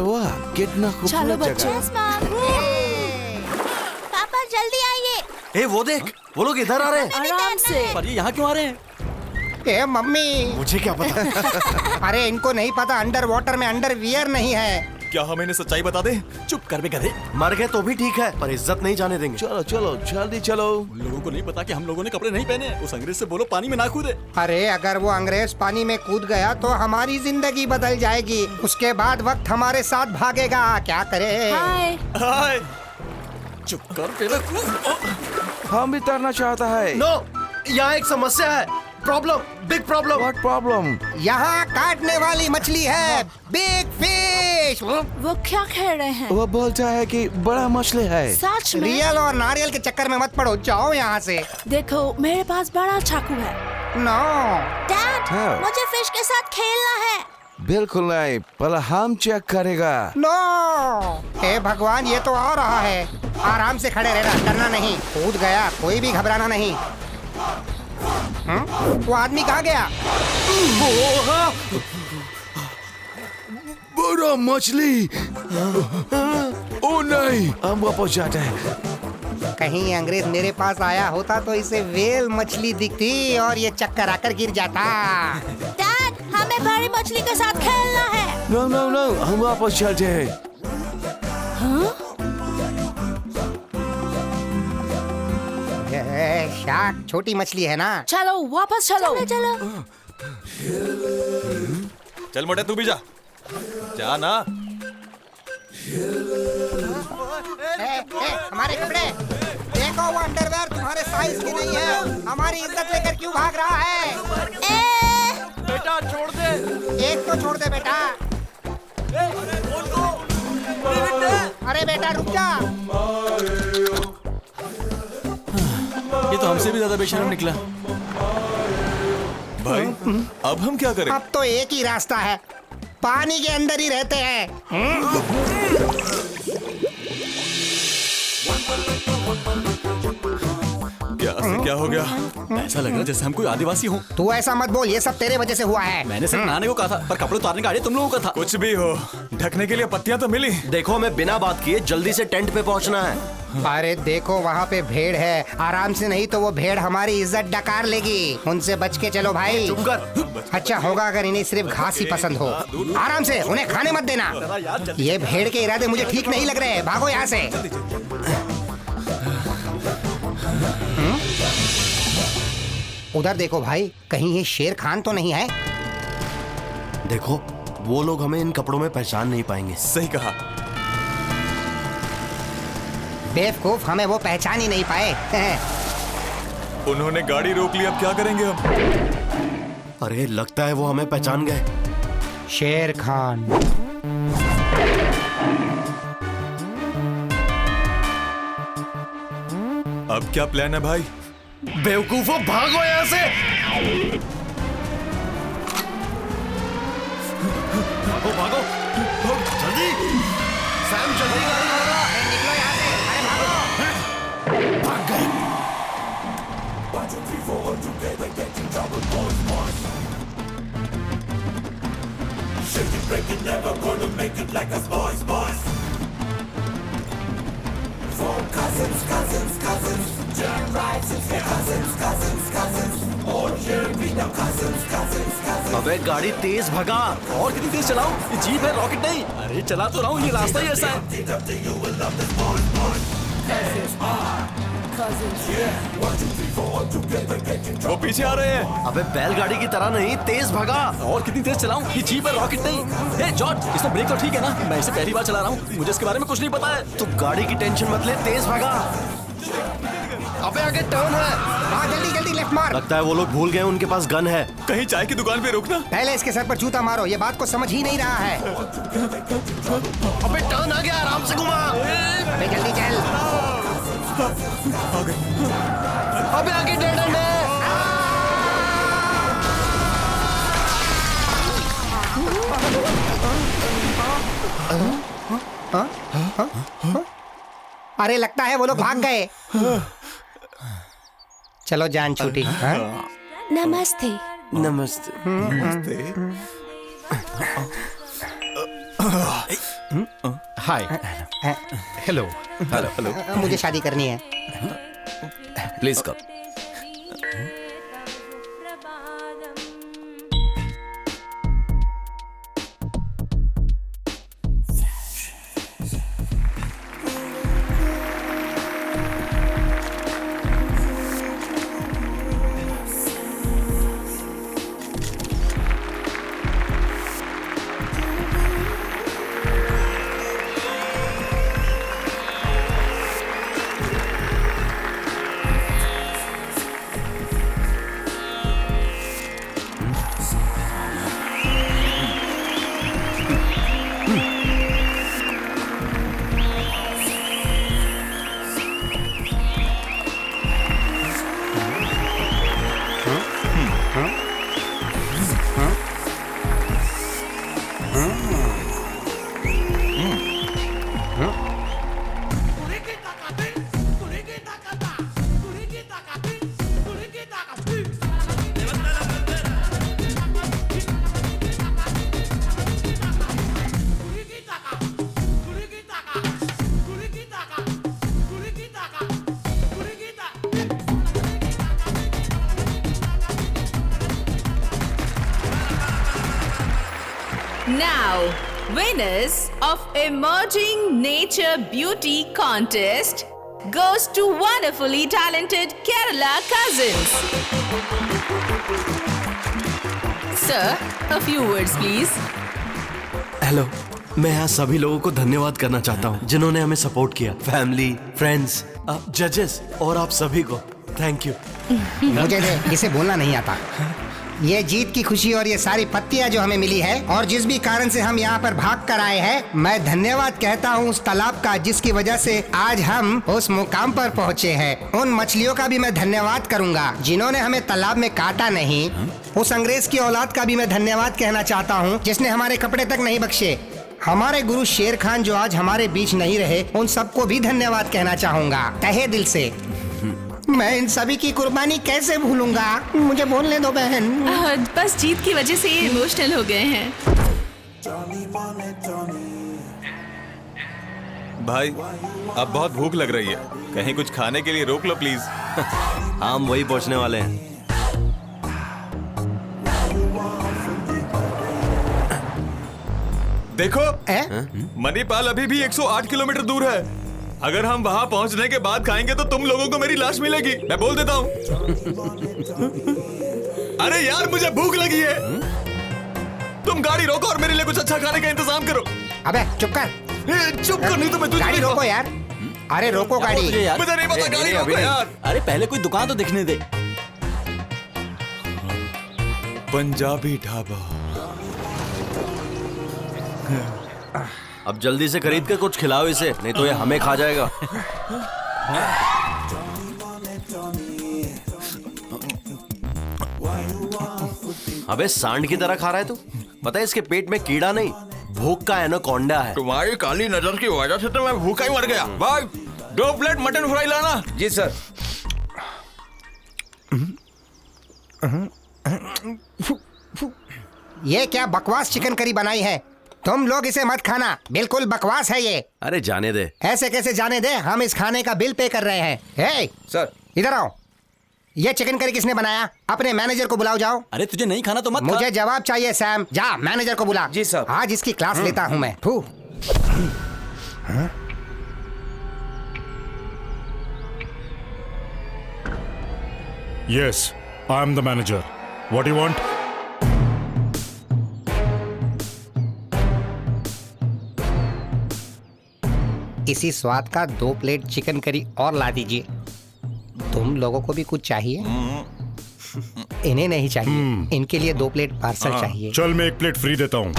वाह, कितना चलो बच्चों। पापा जल्दी आइए। ए, वो देख, वो लोग इधर आ रहे हैं। आराम से। पर ये यहाँ क्यों आ रहे हैं? ए मम्मी। मुझे क्या पता? अरे इनको नहीं पता अंडर वाटर में अंडरवियर नहीं है। क्या हम इन्हें सच्चाई बता दे? चुप कर बे गधे। मर गए तो भी ठीक है, पर इज्जत नहीं जाने देंगे। चलो चलो जल्दी चलो। उन लोगों को नहीं पता कि हम लोगों ने कपड़े नहीं पहने। उस अंग्रेज से बोलो पानी में ना कूदे। अरे अगर वो अंग्रेज पानी में कूद गया तो हमारी जिंदगी बदल जाएगी। उसके बाद वक्त हमारे साथ भागेगा। क्या करे? हाय। हाय। चुप कर पहले। हम भी तैरना चाहता है। नो, यहाँ एक समस्या है। Problem, big problem. What problem? यहाँ काटने वाली मछली है, बिग फिश। वो क्या कह रहे हैं? वो बोलता है कि बड़ा मछली है। सच में? रियल और नारियल के चक्कर में मत पड़ो, जाओ यहाँ से। देखो मेरे पास बड़ा चाकू है। नो डैड, मुझे फिश के साथ खेलना है। बिल्कुल नहीं, पहले हम चेक करेगा। नो। हे भगवान, ये तो आ रहा है। आराम से खड़े रहना, डरना नहीं। कूद गया, कोई भी घबराना नहीं। वो आदमी कहाँ गया? बड़ा मछली। ओ नहीं, हम वापस जाते हैं। कहीं अंग्रेज मेरे पास आया होता तो इसे वेल मछली दिखती और ये चक्कर आकर गिर जाता। डैड, हमें बड़ी मछली के साथ खेलना है। नो नो नो, हम वापस चलते हैं। शार्क छोटी मछली है ना? चलो वापस चलो। चलो। चल मोटे, तू भी जा। जा ना। हमारे कपड़े देखो, वो अंडरवेयर तुम्हारे साइज की नहीं है। हमारी इज्जत लेकर क्यों भाग रहा है? बेटा छोड़ दे। एक तो छोड़ दे बेटा। अरे बेटा रुक जा। ये तो हमसे भी ज्यादा बेशरम निकला। भाई, अब हम क्या करें? अब तो एक ही रास्ता है, पानी के अंदर ही रहते हैं। क्या क्या हो गया? ऐसा लग रहा है जैसे हम कोई आदिवासी हो। तू ऐसा मत बोल, ये सब तेरे वजह से हुआ है। मैंने सिर्फ नहाने को कहा था, पर कपड़े उतारने का आइडिया तुम लोगों का था। कुछ भी हो, ढकने के लिए पत्तियां तो मिली। देखो हमें बिना बात किए जल्दी से टेंट पे पहुंचना है। अरे देखो वहाँ पे भेड़ है, आराम से नहीं तो वो भेड़ हमारी इज्जत डकार लेगी। उनसे बच के चलो भाई। चुप कर। अच्छा होगा अगर इन्हें सिर्फ घास ही पसंद हो। आराम से, उन्हें खाने मत देना। ये भेड़ के इरादे मुझे ठीक नहीं लग रहे। भागो यहाँ से। उधर देखो भाई, कहीं ये शेर खान तो नहीं है? देखो वो लोग हमें इन कपड़ों में पहचान नहीं पाएंगे। सही कहा। बेवकूफ, हमें वो पहचान ही नहीं पाए। उन्होंने गाड़ी रोक ली, अब क्या करेंगे हम? अरे लगता है वो हमें पहचान गए। शेर खान। अब क्या प्लान है भाई? बेवकूफों, भागो यहाँ से। भागो जल्दी। सैम जल्दी गाड़ी लगा। निकलो यहाँ से। अरे भागो। भाग गए। अबे गाड़ी तेज भगा। और कितनी तेज चलाऊं? ये जीप है, रॉकेट नहीं। अरे चला तो रहा हूँ, ये रास्ता ही ऐसा है। वो पीछे आ रहे हैं। अबे बैलगाड़ी की तरह नहीं, तेज भगा। और कितनी तेज चलाऊं? ये जीप है, रॉकेट नहीं। हे जॉर्ज, इसमें ब्रेक तो ठीक है ना? मैं इसे पहली बार चला रहा हूँ, मुझे इसके बारे में कुछ नहीं पता है। तो गाड़ी की टेंशन मत ले, तेज भगा। अबे आगे टर्न है। हाँ जल्दी जल्दी लेफ्ट मार। लगता है वो लोग भूल गए उनके पास गन है। कहीं चाय की दुकान पे रुकना। पहले इसके सर पर जूता मारो, ये बात को समझ ही नहीं रहा है। अबे टर्न आ गया, आराम से घुमा। अबे जल्दी चल। अबे आगे डेड एंड है। अरे लगता है वो लोग भाग गए। चलो जान छूटी। नमस्ते। नमस्ते। हाय। हेलो। हेलो। मुझे शादी करनी है। Please come. Now, winners of Emerging Nature Beauty Contest goes to wonderfully talented Kerala cousins. Sir, a few words please. Hello, मैं यहाँ सभी लोगों को धन्यवाद करना चाहता हूँ जिन्होंने हमें सपोर्ट किया। फैमिली, फ्रेंड्स, जजेस और आप सभी को थैंक यू। मुझे इसे बोलना नहीं आता। ये जीत की खुशी और ये सारी पत्तियां जो हमें मिली है और जिस भी कारण से हम यहाँ पर भाग कर आए हैं, मैं धन्यवाद कहता हूँ उस तालाब का जिसकी वजह से आज हम उस मुकाम पर पहुँचे हैं। उन मछलियों का भी मैं धन्यवाद करूँगा जिन्होंने हमें तालाब में काटा नहीं। उस अंग्रेज की औलाद का भी मैं धन्यवाद कहना चाहता हूँ जिसने हमारे कपड़े तक नहीं बख्शे। हमारे गुरु शेर खान जो आज हमारे बीच नहीं रहे, उन सबको भी धन्यवाद कहना चाहूँगा तहे दिल से। मैं इन सभी की कुर्बानी कैसे भूलूंगा? मुझे बोलने दो बहन। बस जीत की वजह से ये इमोशनल हो गए हैं। भाई अब बहुत भूख लग रही है, कहीं कुछ खाने के लिए रोक लो प्लीज। हम वही पहुंचने वाले हैं। देखो मणिपाल अभी भी 108 किलोमीटर दूर है। अगर हम वहां पहुंचने के बाद खाएंगे तो तुम लोगों को मेरी लाश मिलेगी, मैं बोल देता हूँ। अरे यार मुझे भूख लगी है। तुम गाड़ी रोको और मेरे लिए कुछ अच्छा खाने का इंतजाम करो। अबे चुप कर। चुप कर, नहीं तो मैं तुझे गाड़ी रोको यार। अरे रोको गाड़ी। मुझे नहीं पता, गाड़ी रोको यार। अरे पहले कोई दुकान तो दिखने दे। पंजाबी ढाबा। अब जल्दी से खरीद कर कुछ खिलाओ इसे, नहीं तो ये हमें खा जाएगा। अबे सांड की तरह खा रहा है तू। पता है इसके पेट में कीड़ा नहीं, भूख का एनाकोंडा है। तुम्हारी काली नजर की वजह से तो मैं भूखा ही मर गया। भाई 2 प्लेट मटन फ्राई लाना। जी सर। ये क्या बकवास चिकन करी बनाई है? तुम लोग इसे मत खाना, बिल्कुल बकवास है ये। अरे जाने दे। ऐसे कैसे जाने दे? हम इस खाने का बिल पे कर रहे हैं। हे सर इधर आओ। ये चिकन करी किसने बनाया? अपने मैनेजर को बुलाओ जाओ। अरे तुझे नहीं खाना तो मत मुझे जवाब चाहिए सैम। जा मैनेजर को बुला। जी सर। आज इसकी क्लास लेता हूँ मैं। Yes, I am the manager. What do you want? इसी स्वाद का 2 प्लेट चिकन करी और ला दीजिए। तुम लोगों को भी कुछ चाहिए? इन्हें नहीं चाहिए, इनके लिए 2 प्लेट पार्सल चाहिए। चल मैं 1 प्लेट फ्री देता हूँ।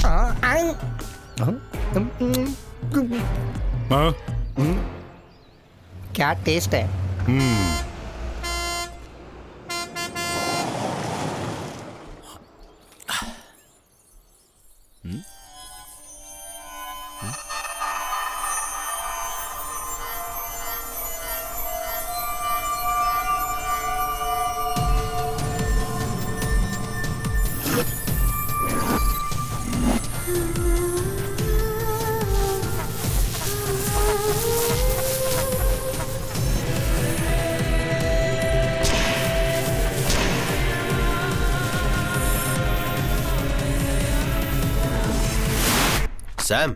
क्या टेस्ट है? सैम,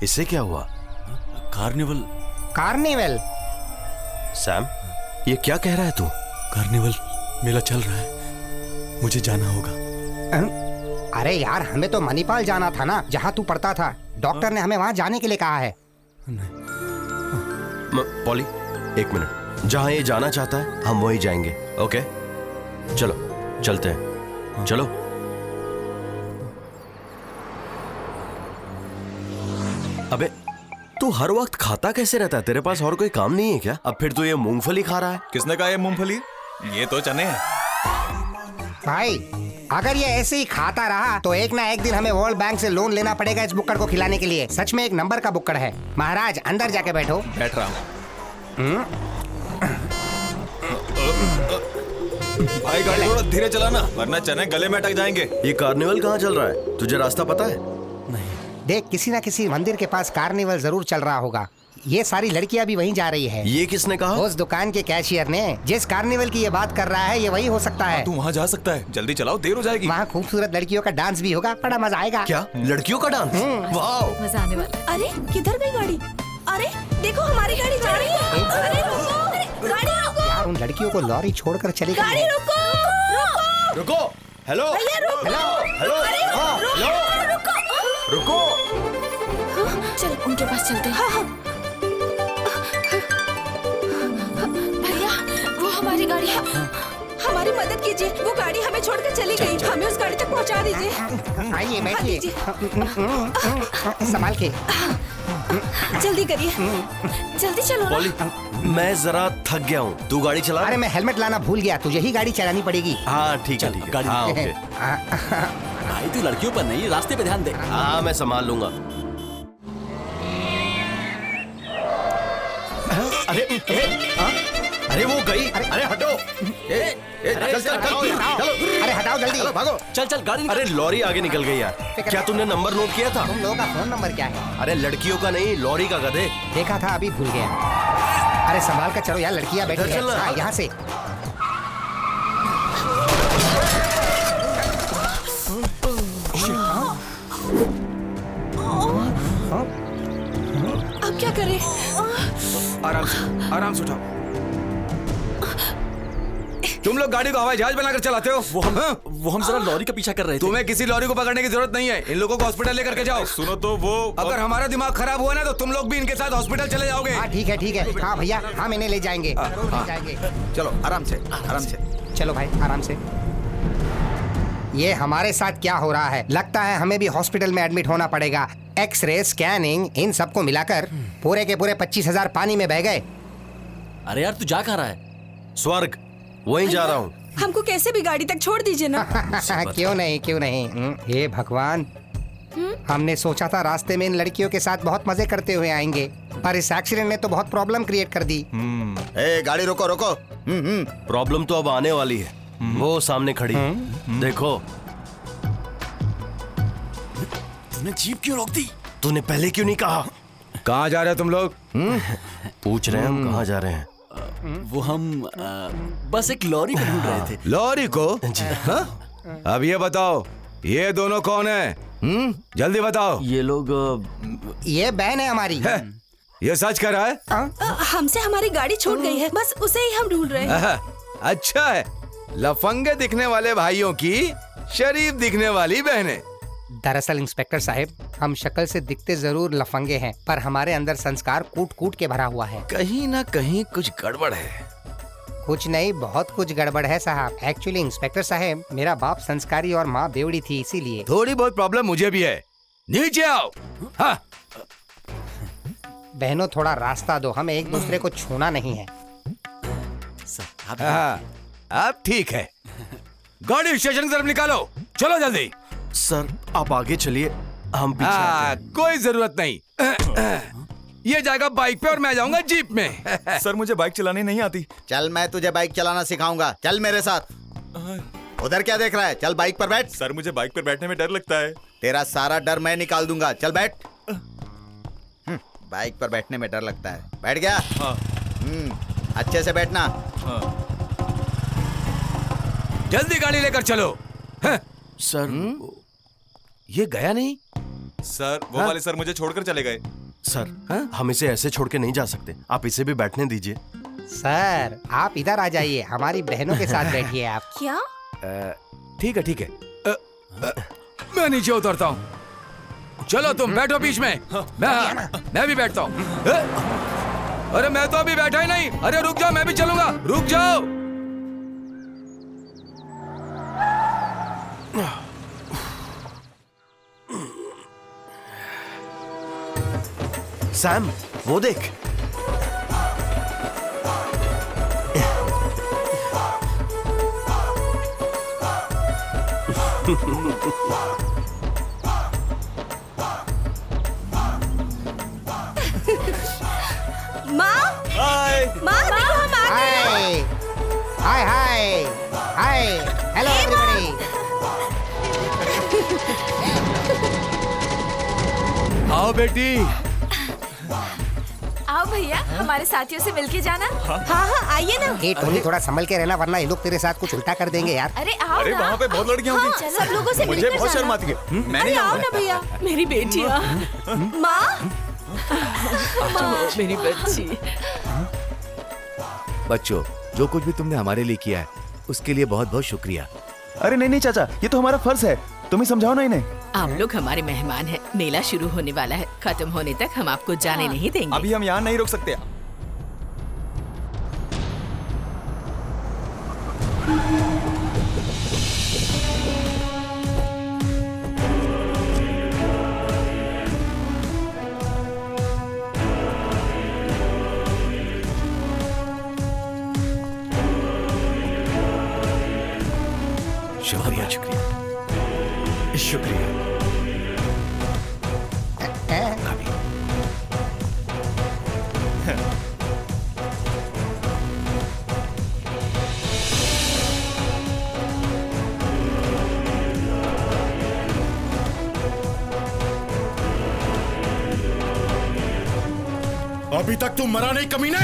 इससे क्या हुआ? कार्निवल। कार्निवल? सैम, ये क्या कह रहा है तू? कार्निवल मेला चल रहा है, मुझे जाना होगा। अरे यार हमें तो मणिपाल जाना था ना, जहाँ तू पढ़ता था। डॉक्टर ने हमें वहाँ जाने के लिए कहा है। पॉली 1 मिनट, जहाँ ये जाना चाहता है हम वहीं जाएंगे। ओके चलो चलते हैं, चलो। अबे तू हर वक्त खाता कैसे रहता है? तेरे पास और कोई काम नहीं है क्या? अब फिर तू ये मूंगफली खा रहा है। किसने कहा ये मूंगफली? ये तो चने हैं। भाई अगर ये ऐसे ही खाता रहा तो एक ना एक दिन हमें वर्ल्ड बैंक से लोन लेना पड़ेगा इस बुक्कड़ को खिलाने के लिए। सच में एक नंबर का बुक्कड़ है। महाराज अंदर जाके बैठो। बैठ रहा हूँ। भाई गाड़ी थोड़ा धीरे चलाना, वरना चने गले में अटक जाएंगे। ये कार्निवल कहाँ चल रहा है? तुझे रास्ता पता है? देख किसी ना किसी मंदिर के पास कार्निवल जरूर चल रहा होगा। ये सारी लड़कियां भी वहीं जा रही है। ये किसने कहा? उस दुकान के कैशियर ने। जिस कार्निवल की ये बात कर रहा है ये वही हो सकता है। तू वहाँ जा सकता है, जल्दी चलाओ, देर हो जाएगी। वहाँ खूबसूरत लड़कियों का डांस भी होगा, बड़ा मजा आएगा। क्या लड़कियों का डांस? वाह, मजा आने वाला। अरे किधर गई गाड़ी? अरे देखो हमारी गाड़ी जा रही है। अरे रुको, गाड़ी रुको। यार उन लड़कियों को लॉरी छोड़कर चली गई। गाड़ी रुको, रुको, रुको। हेलो भैया रुको। हेलो हेलो रुको। चल उनके पास चलते हैं। भैया वो हमारी गाड़ी है। हमारी मदद कीजिए, वो गाड़ी हमें छोड़कर चली गई। हमें उस गाड़ी तक पहुंचा दीजिए। आइए बैठिए। संभाल के। जल्दी करिए, जल्दी चलो पॉली, मैं जरा थक गया हूँ, तू गाड़ी चला। अरे मैं हेलमेट लाना भूल गया, तुझे ही गाड़ी चलानी पड़ेगी। हाँ ठीक है, ठीक है। गाड़ी हाँ ओके। भाई तू लड़कियों पर नहीं, रास्ते पे ध्यान दे। हाँ मैं संभाल लूंगा। अरे वो गई। अरे हटो। चल चल चलो। अरे हटाओ जल्दी। चलो भागो। चल चल गाड़ी अरे लॉरी आगे निकल गई यार। क्या तुमने नंबर नोट किया था? तुम लोगों का फोन नंबर क्या है? अरे लड़कियों का नहीं, लॉरी का गधे। देखा था अभी भूल गया। अरे संभाल कर चलो यार, लड़कियां बैठी हैं। हाँ, यहाँ से। अब क्या करें? आराम से उठाओ। तुम लोग गाड़ी को हवाई जहाज बनाकर चलाते हो? वो हम जरा लॉरी का पीछा कर रहे थे। तुम्हें किसी लॉरी को पकड़ने की जरूरत नहीं है। इन लोगों को हॉस्पिटल लेकर के जाओ। सुनो तो वो अगर हमारा दिमाग खराब हुआ ना तो तुम लोग भी इनके साथ हॉस्पिटल चले जाओगे। हाँ ठीक है ठीक है। हाँ भैया, हम इन्हें ले जाएंगे। ले जाएंगे। चलो आराम से आराम से। चलो भाई आराम से। ये हमारे साथ क्या हो रहा है? लगता है हमें भी हॉस्पिटल में एडमिट होना पड़ेगा। एक्सरे, स्कैनिंग, इन सबको मिलाकर पूरे के पूरे 25,000 पानी में बह गए। अरे यार तू जा कहाँ रहा है? स्वर्ग, वहीं जा रहा हूँ। हमको कैसे भी गाड़ी तक छोड़ दीजिए ना। क्यों नहीं क्यों नहीं। हे भगवान, हमने सोचा था रास्ते में इन लड़कियों के साथ बहुत मजे करते हुए आएंगे, पर इस एक्सीडेंट ने तो बहुत प्रॉब्लम क्रिएट कर दी। गाड़ी रोको रोको। प्रॉब्लम तो अब आने वाली है। वो सामने खड़ी। देखो। तूने जीप क्यों रोक दी? तूने पहले क्यों नहीं कहा? कहाँ जा रहे हो तुम लोग? पूछ रहे हैं हम कहाँ जा रहे हैं। वो हम बस एक लॉरी को ढूंढ रहे थे। लॉरी को? हाँ? अब ये बताओ, ये दोनों कौन है? जल्दी बताओ। ये लोग ये बहन है हमारी। ये सच कह रहा है? हमसे हमारी गाड़ी छूट गई है, बस उसे ही हम ढूंढ रहे हैं। अच्छा है, लफंगे दिखने वाले भाइयों की शरीफ दिखने वाली बहनें। दरअसल इंस्पेक्टर साहब, हम शक्ल से दिखते जरूर लफंगे हैं, पर हमारे अंदर संस्कार कूट कूट के भरा हुआ है। कहीं ना कहीं कुछ गड़बड़ है। कुछ नहीं, बहुत कुछ गड़बड़ है साहब। एक्चुअली इंस्पेक्टर साहब, मेरा बाप संस्कारी और माँ बेवड़ी थी, इसीलिए। थोड़ी बहुत प्रॉब्लम मुझे भी है। नीचे आओ। हाँ। बहनों थोड़ा रास्ता दो, हमें एक दूसरे को छूना नहीं है। हाँ, अब ठीक है। गाड़ी स्टेशन की तरफ निकालो, चलो जल्दी। सर आप आगे चलिए, हम पीछे आते हैं। कोई जरूरत नहीं। ये जाएगा बाइक पे और मैं जाऊंगा जीप में। सर मुझे बाइक चलानी नहीं आती। चल मैं तुझे बाइक चलाना सिखाऊंगा। चल मेरे साथ। उधर क्या देख रहा है? चल बाइक पर बैठ। सर मुझे बाइक पर बैठने में डर लगता है। तेरा सारा डर मैं निकाल दूंगा। चल बैठ। बाइक पर बैठने में डर लगता है। बैठ गया? हाँ। अच्छे से बैठना। हाँ। जल्दी गाड़ी लेकर चलो। सर ये गया नहीं? सर वो वाले सर मुझे छोड़कर चले गए। सर हम इसे ऐसे छोड़ के नहीं जा सकते, आप इसे भी बैठने दीजिए। सर आप इधर आ जाइए, हमारी बहनों के साथ बैठिए आप। क्या? ठीक है ठीक है। मैं नीचे उतरता हूँ। चलो तुम बैठो बीच में। मैं भी बैठता हूँ। अरे मैं तो अभी बैठा ही नहीं। अरे रुक जाओ, मैं भी चलूंगा। रुक जाओ। सैम वो देख। माँ, हाय। माँ देखो हम आ गए। हाय हाय हाय हाय, हेलो एवरीबॉडी। आओ बेटी। आओ भैया, हमारे साथियों से मिलके जाना। हाँ आइए ना। ए टोनी, थोड़ा संभल के रहना, वरना ये लोग तेरे साथ कुछ उल्टा कर देंगे यार। अरे आओ अरे ना। वहाँ पे बहुत लड़कियाँ होंगी। हाँ, सब लोगों से मुझे मिलकर बहुत जाना। शर्म आती है। मैं अरे नहीं आओ जाऊँगा। ना भैया। मेरी बेटियाँ, माँ, मेरी बच्ची। बच्चों, जो कुछ भी तुमने हमारे लिए किया है उसके लिए बहुत बहुत शुक्रिया। अरे नहीं नहीं चाचा, ये तो हमारा फर्ज है। तुम ही समझाओ ना इन्हें। आप लोग हमारे मेहमान हैं। मेला शुरू होने वाला है, खत्म होने तक हम आपको जाने नहीं देंगे। अभी हम यहाँ नहीं रुक सकते। शुक्रिया शुक्रिया शुक्रिया। अभी तक तू मरा नहीं कमीने।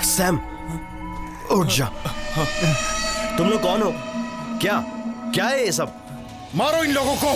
सैम, उठ जा। तुम लोग कौन हो? क्या क्या है ये सब? मारो इन लोगों को।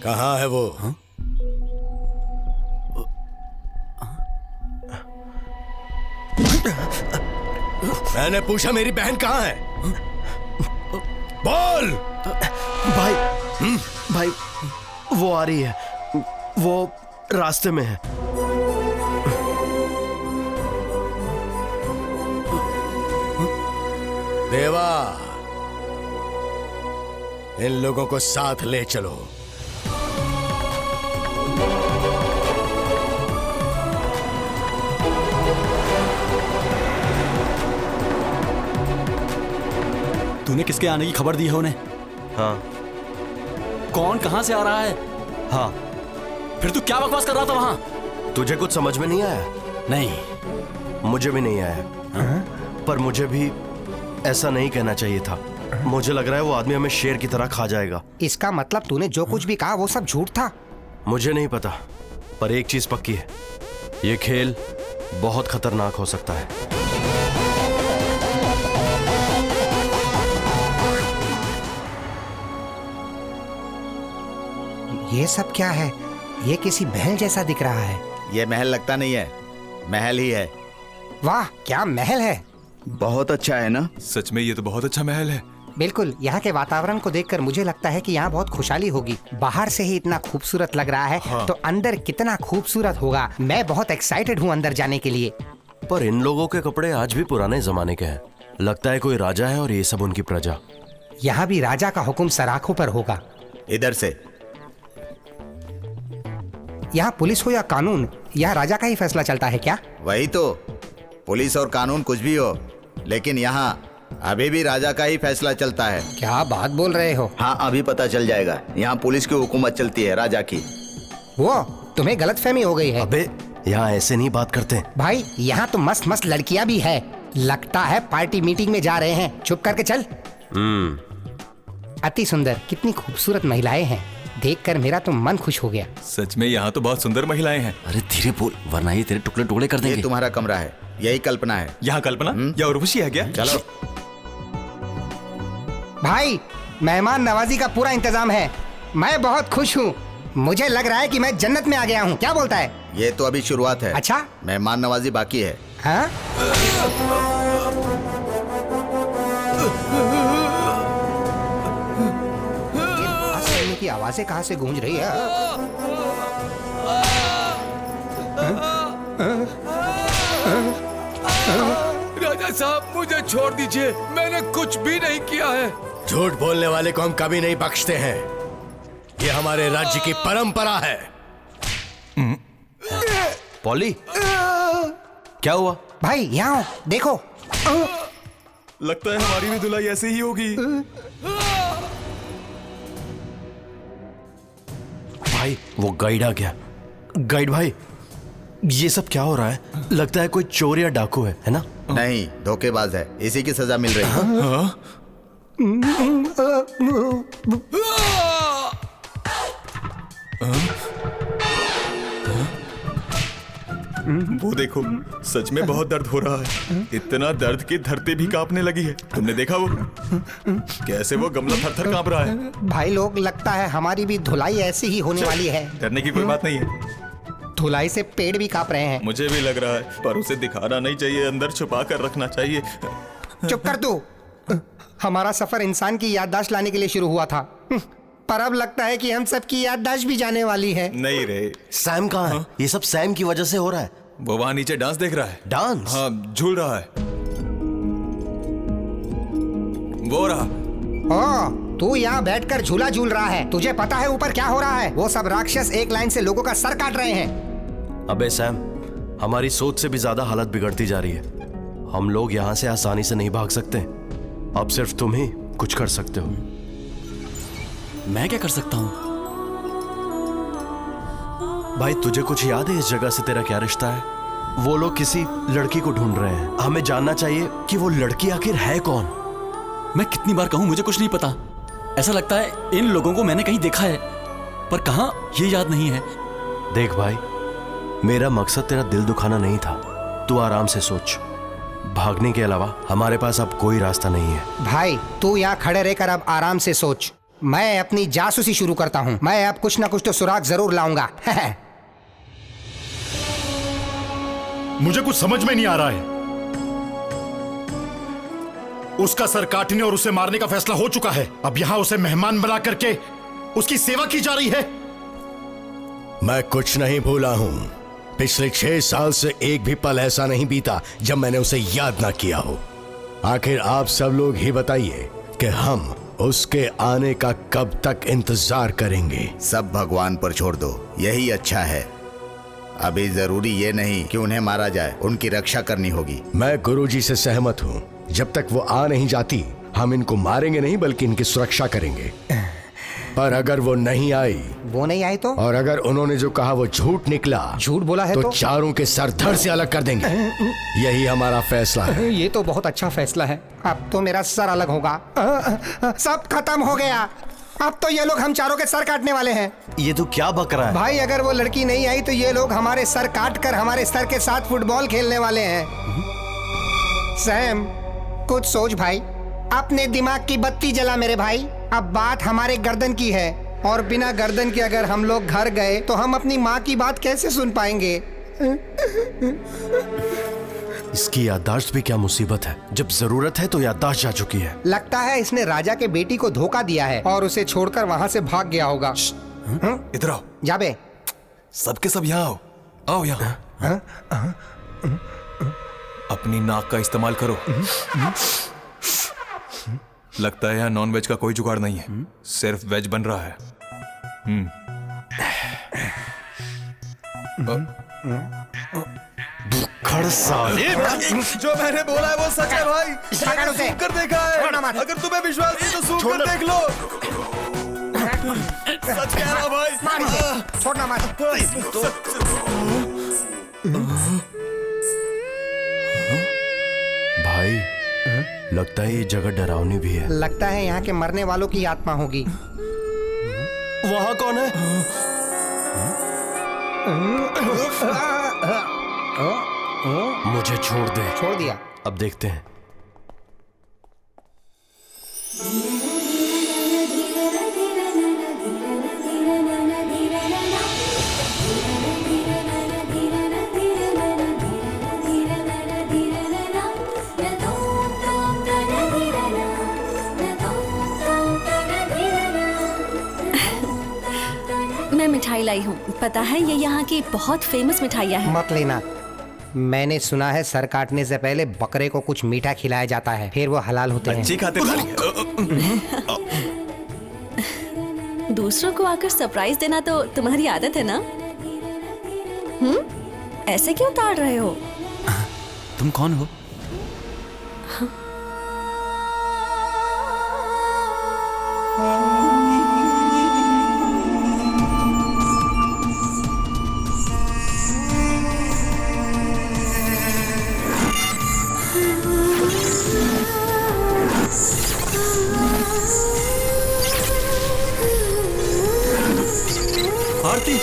कहाँ है वो? मैंने पूछा मेरी बहन कहाँ है? बोल। भाई भाई वो आ रही है, वो रास्ते में है। देवा, इन लोगों को साथ ले चलो। तूने किसके आने की खबर दी है उन्हें? हाँ। कौन कहां से आ रहा है? हाँ। फिर तू क्या बकवास कर रहा था वहां? तुझे कुछ समझ में नहीं आया? नहीं, मुझे भी नहीं आया। पर मुझे भी ऐसा नहीं कहना चाहिए था। मुझे लग रहा है वो आदमी हमें शेर की तरह खा जाएगा। इसका मतलब तूने जो कुछ भी कहा वो सब झूठ था? मुझे नहीं पता, पर एक चीज पक्की है, ये खेल बहुत खतरनाक हो सकता है। ये सब क्या है? ये किसी महल जैसा दिख रहा है। ये महल लगता नहीं है, महल ही है। वाह, क्या महल है! बहुत अच्छा है ना? सच में ये तो बहुत अच्छा महल है। बिल्कुल, यहाँ के वातावरण को देखकर मुझे लगता है कि यहाँ बहुत खुशहाली होगी। बाहर से ही इतना खूबसूरत लग रहा है, हाँ। तो अंदर कितना खूबसूरत होगा। मैं बहुत एक्साइटेड हूँ अंदर जाने के लिए। पर इन लोगों के कपड़े आज भी पुराने जमाने के हैं। लगता है कोई राजा है और ये सब उनकी प्रजा। यहाँ भी राजा का हुक्म सराखों पर होगा। इधर से। यहाँ पुलिस हो या कानून, यहाँ राजा का ही फैसला चलता है क्या? वही तो, पुलिस और कानून कुछ भी हो, लेकिन यहाँ अभी भी राजा का ही फैसला चलता है। क्या बात बोल रहे हो? हाँ, अभी पता चल जाएगा। यहाँ पुलिस की हुकूमत चलती है, राजा की। वो तुम्हें गलतफहमी हो गई है। अबे यहाँ ऐसे नहीं बात करते भाई। यहाँ तो मस्त मस्त लड़कियाँ भी है। लगता है पार्टी मीटिंग में जा रहे हैं। चुप करके चल। अति सुंदर, कितनी खूबसूरत महिलाएं हैं। देखकर मेरा तो मन खुश हो गया। सच में यहाँ तो बहुत सुंदर महिलाएं हैं। अरे धीरे बोल, वरना ये तेरे टुकड़े टुकड़े कर देंगे। ये तुम्हारा कमरा है, यही कल्पना है। यहाँ कल्पना या उर्वशी है क्या? चलो भाई, मेहमान नवाजी का पूरा इंतजाम है। मैं बहुत खुश हूँ। मुझे लग रहा है कि मैं जन्नत में आ गया हूँ। क्या बोलता है? ये तो अभी शुरुआत है। अच्छा, मेहमान नवाजी बाकी है। हाँ? की आवाजें कहाँ से गूंज रही है? राजा साहब, मुझे छोड़ दीजिए, मैंने कुछ भी नहीं किया है। झूठ बोलने वाले को हम कभी नहीं बख्शते हैं। ये हमारे राज्य की परंपरा है। पॉली, क्या हुआ? भाई यहाँ देखो। लगता है हमारी भी धुलाई ऐसे ही होगी। भाई, वो गाइड आ गया। गाइड भाई, ये सब क्या हो रहा है? लगता है कोई चोर या डाकू है ना? नहीं, धोखेबाज है। इसी की सजा मिल रही है। वो देखो, सच में बहुत दर्द हो रहा है। इतना दर्द कि धरती भी कांपने लगी है। तुमने देखा वो कैसे वो गमला थर-थर कांप रहा है? भाई लोग, लगता है हमारी भी धुलाई ऐसी ही होने वाली है। डरने की कोई बात नहीं है। धुलाई से पेड़ भी कांप रहे हैं। मुझे भी लग रहा है, पर उसे दिखाना नहीं चाहिए, अंदर छुपा कर रखना चाहिए। चुप कर तू। हमारा सफर इंसान की याददाश्त लाने के लिए शुरू हुआ था, पर अब लगता है कि हम सबकी याददाश्त भी जाने वाली है। नहीं रे। सैम कहाँ है? ये सब सैम की वजह से हो रहा है। वो वहाँ नीचे डांस देख रहा है। डांस? हाँ, झूल रहा है। वो रहा। तू यहाँ बैठकर झूला झूल रहा है। तुझे पता है ऊपर क्या हो रहा है? वो सब राक्षस एक लाइन से लोगों का सर काट रहे हैं। अबे सैम, हमारी सोच से भी ज्यादा हालत बिगड़ती जा रही है। हम लोग यहाँ से आसानी से नहीं भाग सकते। अब सिर्फ तुम ही कुछ कर सकते हो। मैं क्या कर सकता हूँ? भाई, तुझे कुछ याद है इस जगह से तेरा क्या रिश्ता है? वो लोग किसी लड़की को ढूंढ रहे हैं। हमें जानना चाहिए कि वो लड़की आखिर है कौन। मैं कितनी बार कहूँ, मुझे कुछ नहीं पता। ऐसा लगता है इन लोगों को मैंने कहीं देखा है, पर कहाँ ये याद नहीं है। देख भाई, मेरा मकसद तेरा दिल दुखाना नहीं था। तू आराम से सोच। भागने के अलावा हमारे पास अब कोई रास्ता नहीं है। भाई, तू यहाँ खड़े रहकर अब आराम से सोच। मैं अपनी जासूसी शुरू करता हूँ। मैं अब कुछ ना कुछ तो सुराग जरूर लाऊंगा। मुझे कुछ समझ में नहीं आ रहा है। उसका सर काटने और उसे मारने का फैसला हो चुका है। अब यहाँ उसे मेहमान बना करके उसकी सेवा की जा रही है। मैं कुछ नहीं भूला हूं। पिछले 6 साल से एक भी पल ऐसा नहीं बीता जब मैंने उसे याद ना किया हो। आखिर आप सब लोग ही बताइए कि हम उसके आने का कब तक इंतजार करेंगे? सब भगवान पर छोड़ दो, यही अच्छा है। अभी जरूरी ये नहीं कि उन्हें मारा जाए, उनकी रक्षा करनी होगी। मैं गुरुजी से सहमत हूँ। जब तक वो आ नहीं जाती, हम इनको मारेंगे नहीं बल्कि इनकी सुरक्षा करेंगे। पर अगर वो नहीं आई तो? और अगर उन्होंने जो कहा वो झूठ निकला, झूठ बोला है तो चारों के सर धड़ से अलग कर देंगे। यही हमारा फैसला है। ये तो बहुत अच्छा फैसला है। अब तो मेरा सर अलग होगा। सब खत्म हो गया। अब तो ये लोग हम चारों के सर काटने वाले हैं। ये तो क्या बक रहा है? भाई, अगर वो लड़की नहीं आई तो ये लोग हमारे सर काट कर हमारे सर के साथ फुटबॉल खेलने वाले हैं। सैम, कुछ सोच भाई। अपने दिमाग की बत्ती जला मेरे भाई। अब बात हमारे गर्दन की है, और बिना गर्दन के अगर हम लोग घर गए तो हम अपनी माँ की बात कैसे सुन पाएंगे? इसकी याददाश्त भी क्या मुसीबत है। जब जरूरत है तो याददाश्त जा चुकी है। लगता है इसने राजा के बेटी को धोखा दिया है और उसे छोड़कर वहाँ से भाग गया होगा। इधर आओ। जाबे, सबके सब यहाँ आओ। आओ यहाँ। अपनी नाक का इस्तेमाल करो। लगता है यहाँ नॉन वेज का कोई जुगाड़ नहीं है, सिर्फ वेज बन रहा है। जो मैंने बोला है वो सच है भाई। मैंने सूंघ कर देखा है। अगर तुम्हें विश्वास नहीं तो सूंघ कर देख लो। सच कह रहा भाई। छोड़ना मत। भाई लगता है ये जगह डरावनी भी है। लगता है यहाँ के मरने वालों की आत्मा होगी। वहाँ कौन है? मुझे छोड़ दे। छोड़ दिया। अब देखते हैं। मैं मिठाई लाई हूँ। पता है ये यहाँ की बहुत फेमस मिठाइयाँ हैं। मत लेना। मैंने सुना है सर काटने से पहले बकरे को कुछ मीठा खिलाया जाता है, फिर वो हलाल होते हैं। अच्छी खाते दूसरों को आकर सरप्राइज देना तो तुम्हारी आदत है ना? ऐसे क्यों ताड़ रहे हो? तुम कौन हो? आरती।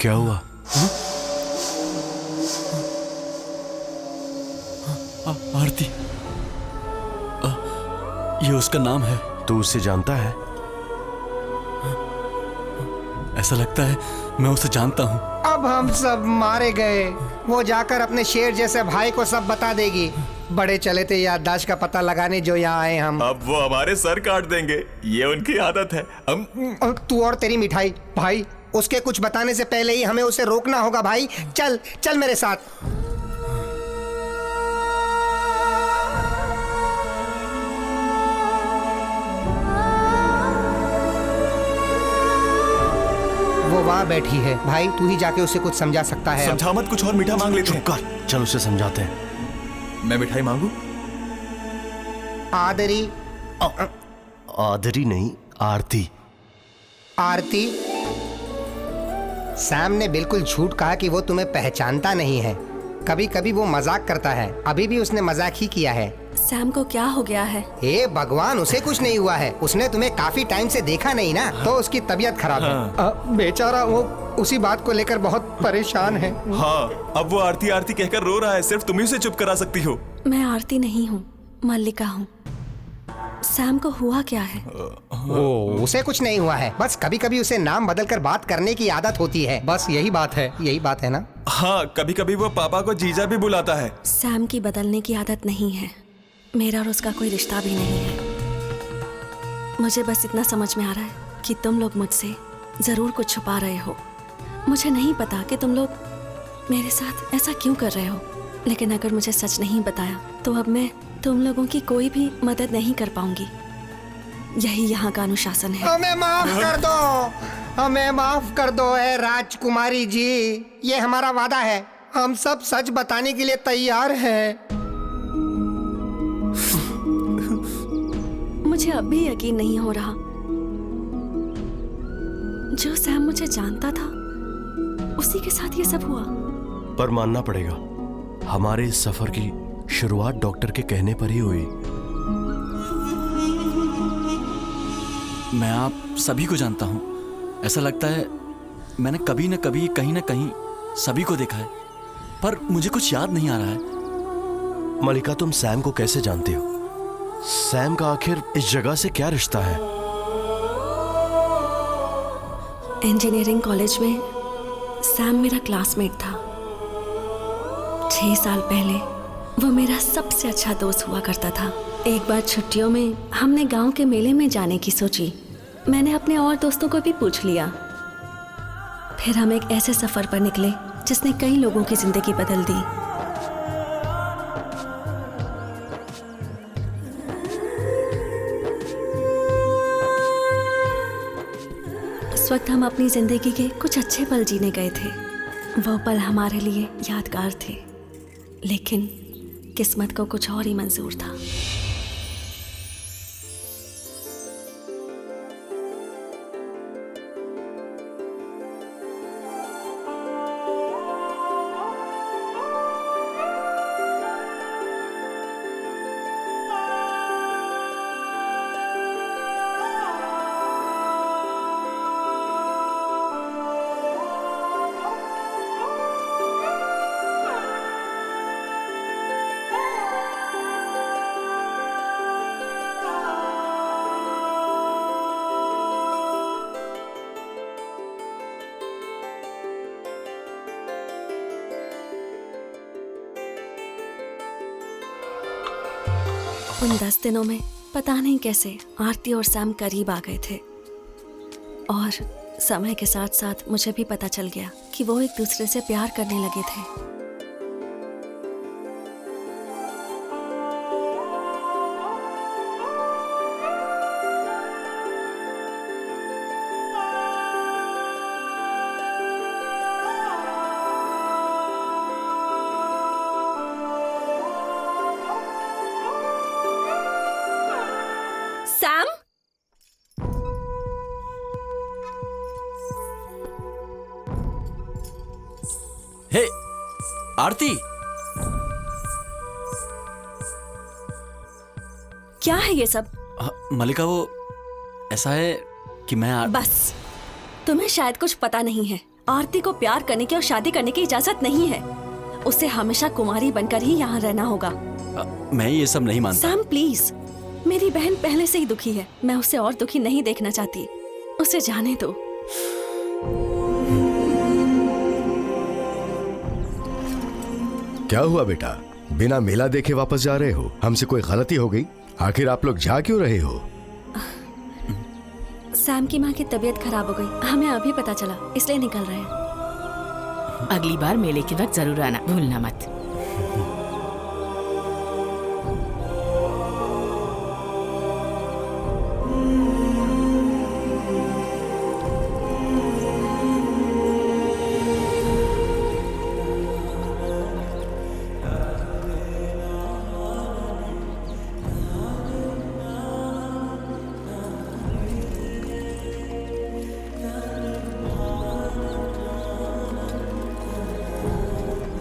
क्या हुआ? आरती, ये उसका नाम है। तू उसे जानता है? ऐसा लगता है मैं उसे जानता हूँ। अब हम सब मारे गए। वो जाकर अपने शेर जैसे भाई को सब बता देगी। बड़े चले थे याददाश्त का पता लगाने जो यहाँ आए हम। अब वो हमारे सर काट देंगे, ये उनकी आदत है। तू और तेरी मिठाई। भाई उसके कुछ बताने से पहले ही हमें उसे रोकना होगा। भाई चल चल मेरे साथ। वो वहाँ बैठी है। भाई तू ही जाके उसे कुछ समझा सकता है। समझा मत, कुछ और मीठा मांग लेते हैं। चल उसे समझाते हैं। मैं मिठाई मांगू? आदरी। आदरी नहीं, आरती। आरती। सैम ने बिल्कुल झूठ कहा कि वो तुम्हें पहचानता नहीं है। कभी कभी वो मजाक करता है। अभी भी उसने मजाक ही किया है। सैम को क्या हो गया है? हे भगवान, उसे कुछ नहीं हुआ है। उसने तुम्हें काफी टाइम से देखा नहीं ना, तो उसकी तबीयत खराब है। बेचारा वो उसी बात को लेकर बहुत परेशान है। हाँ, अब वो आरती आरती कहकर रो रहा है। सिर्फ तुम ही उसे चुप करा सकती हो। मैं आरती नहीं हूँ, मल्लिका हूँ। सैम को हुआ क्या है? उसे कुछ नहीं हुआ है। बस कभी कभी उसे नाम बदलकर बात करने की आदत होती है। बस यही बात है। यही बात है ना? हाँ, कभी कभी वो पापा को जीजा भी बुलाता है। सैम की बदलने की आदत नहीं है। मेरा और उसका कोई रिश्ता भी नहीं है। मुझे बस इतना समझ में आ रहा है कि तुम लोग मुझसे जरूर कुछ छुपा रहे हो। मुझे नहीं पता कि तुम लोग मेरे साथ ऐसा क्यों कर रहे हो, लेकिन अगर मुझे सच नहीं बताया तो अब मैं तुम लोगों की कोई भी मदद नहीं कर पाऊंगी। यही यहाँ का अनुशासन है। हमें माफ कर दो, हमें माफ कर दो है राजकुमारी जी। ये हमारा वादा है। हम सब सच बताने के लिए तैयार हैं। मुझे अब भी यकीन नहीं हो रहा। जो सैम मुझे जानता था उसी के साथ ये सब हुआ। पर मानना पड़ेगा, हमारे इस सफर की शुरुआत डॉक्टर के कहने पर ही हुई। मैं आप सभी को जानता हूँ। ऐसा लगता है मैंने कभी न कभी कहीं न कहीं सभी को देखा है, पर मुझे कुछ याद नहीं आ रहा है। मलिका, तुम सैम को कैसे जानती हो? सैम का आखिर इस जगह से क्या रिश्ता है? इंजीनियरिंग कॉलेज में सैम मेरा क्लासमेट था। 6 साल पहले वो मेरा सबसे अच्छा दोस्त हुआ करता था। एक बार छुट्टियों में हमने गांव के मेले में जाने की सोची। मैंने अपने और दोस्तों को भी पूछ लिया। फिर हम एक ऐसे सफर पर निकले जिसने कई लोगों की जिंदगी बदल दी। उस वक्त हम अपनी जिंदगी के कुछ अच्छे पल जीने गए थे। वो पल हमारे लिए यादगार थे, लेकिन किस्मत को कुछ और ही मंजूर था। उन 10 दिनों में पता नहीं कैसे आरती और सैम करीब आ गए थे, और समय के साथ साथ मुझे भी पता चल गया कि वो एक दूसरे से प्यार करने लगे थे। सैम, हे आरती, क्या है ये सब? मलिका, वो ऐसा है कि मैं बस, तुम्हें शायद कुछ पता नहीं है। आरती को प्यार करने की और शादी करने की इजाजत नहीं है। उसे हमेशा कुमारी बनकर ही यहाँ रहना होगा। मैं ये सब नहीं मानता। सैम प्लीज, मेरी बहन पहले से ही दुखी है। मैं उसे और दुखी नहीं देखना चाहती। उसे जाने दो। क्या हुआ बेटा, बिना मेला देखे वापस जा रहे हो? हमसे कोई गलती हो गई? आखिर आप लोग जा क्यों रहे हो? सैम की माँ की तबीयत खराब हो गई, हमें अभी पता चला, इसलिए निकल रहे हैं। अगली बार मेले के वक्त जरूर आना, भूलना मत।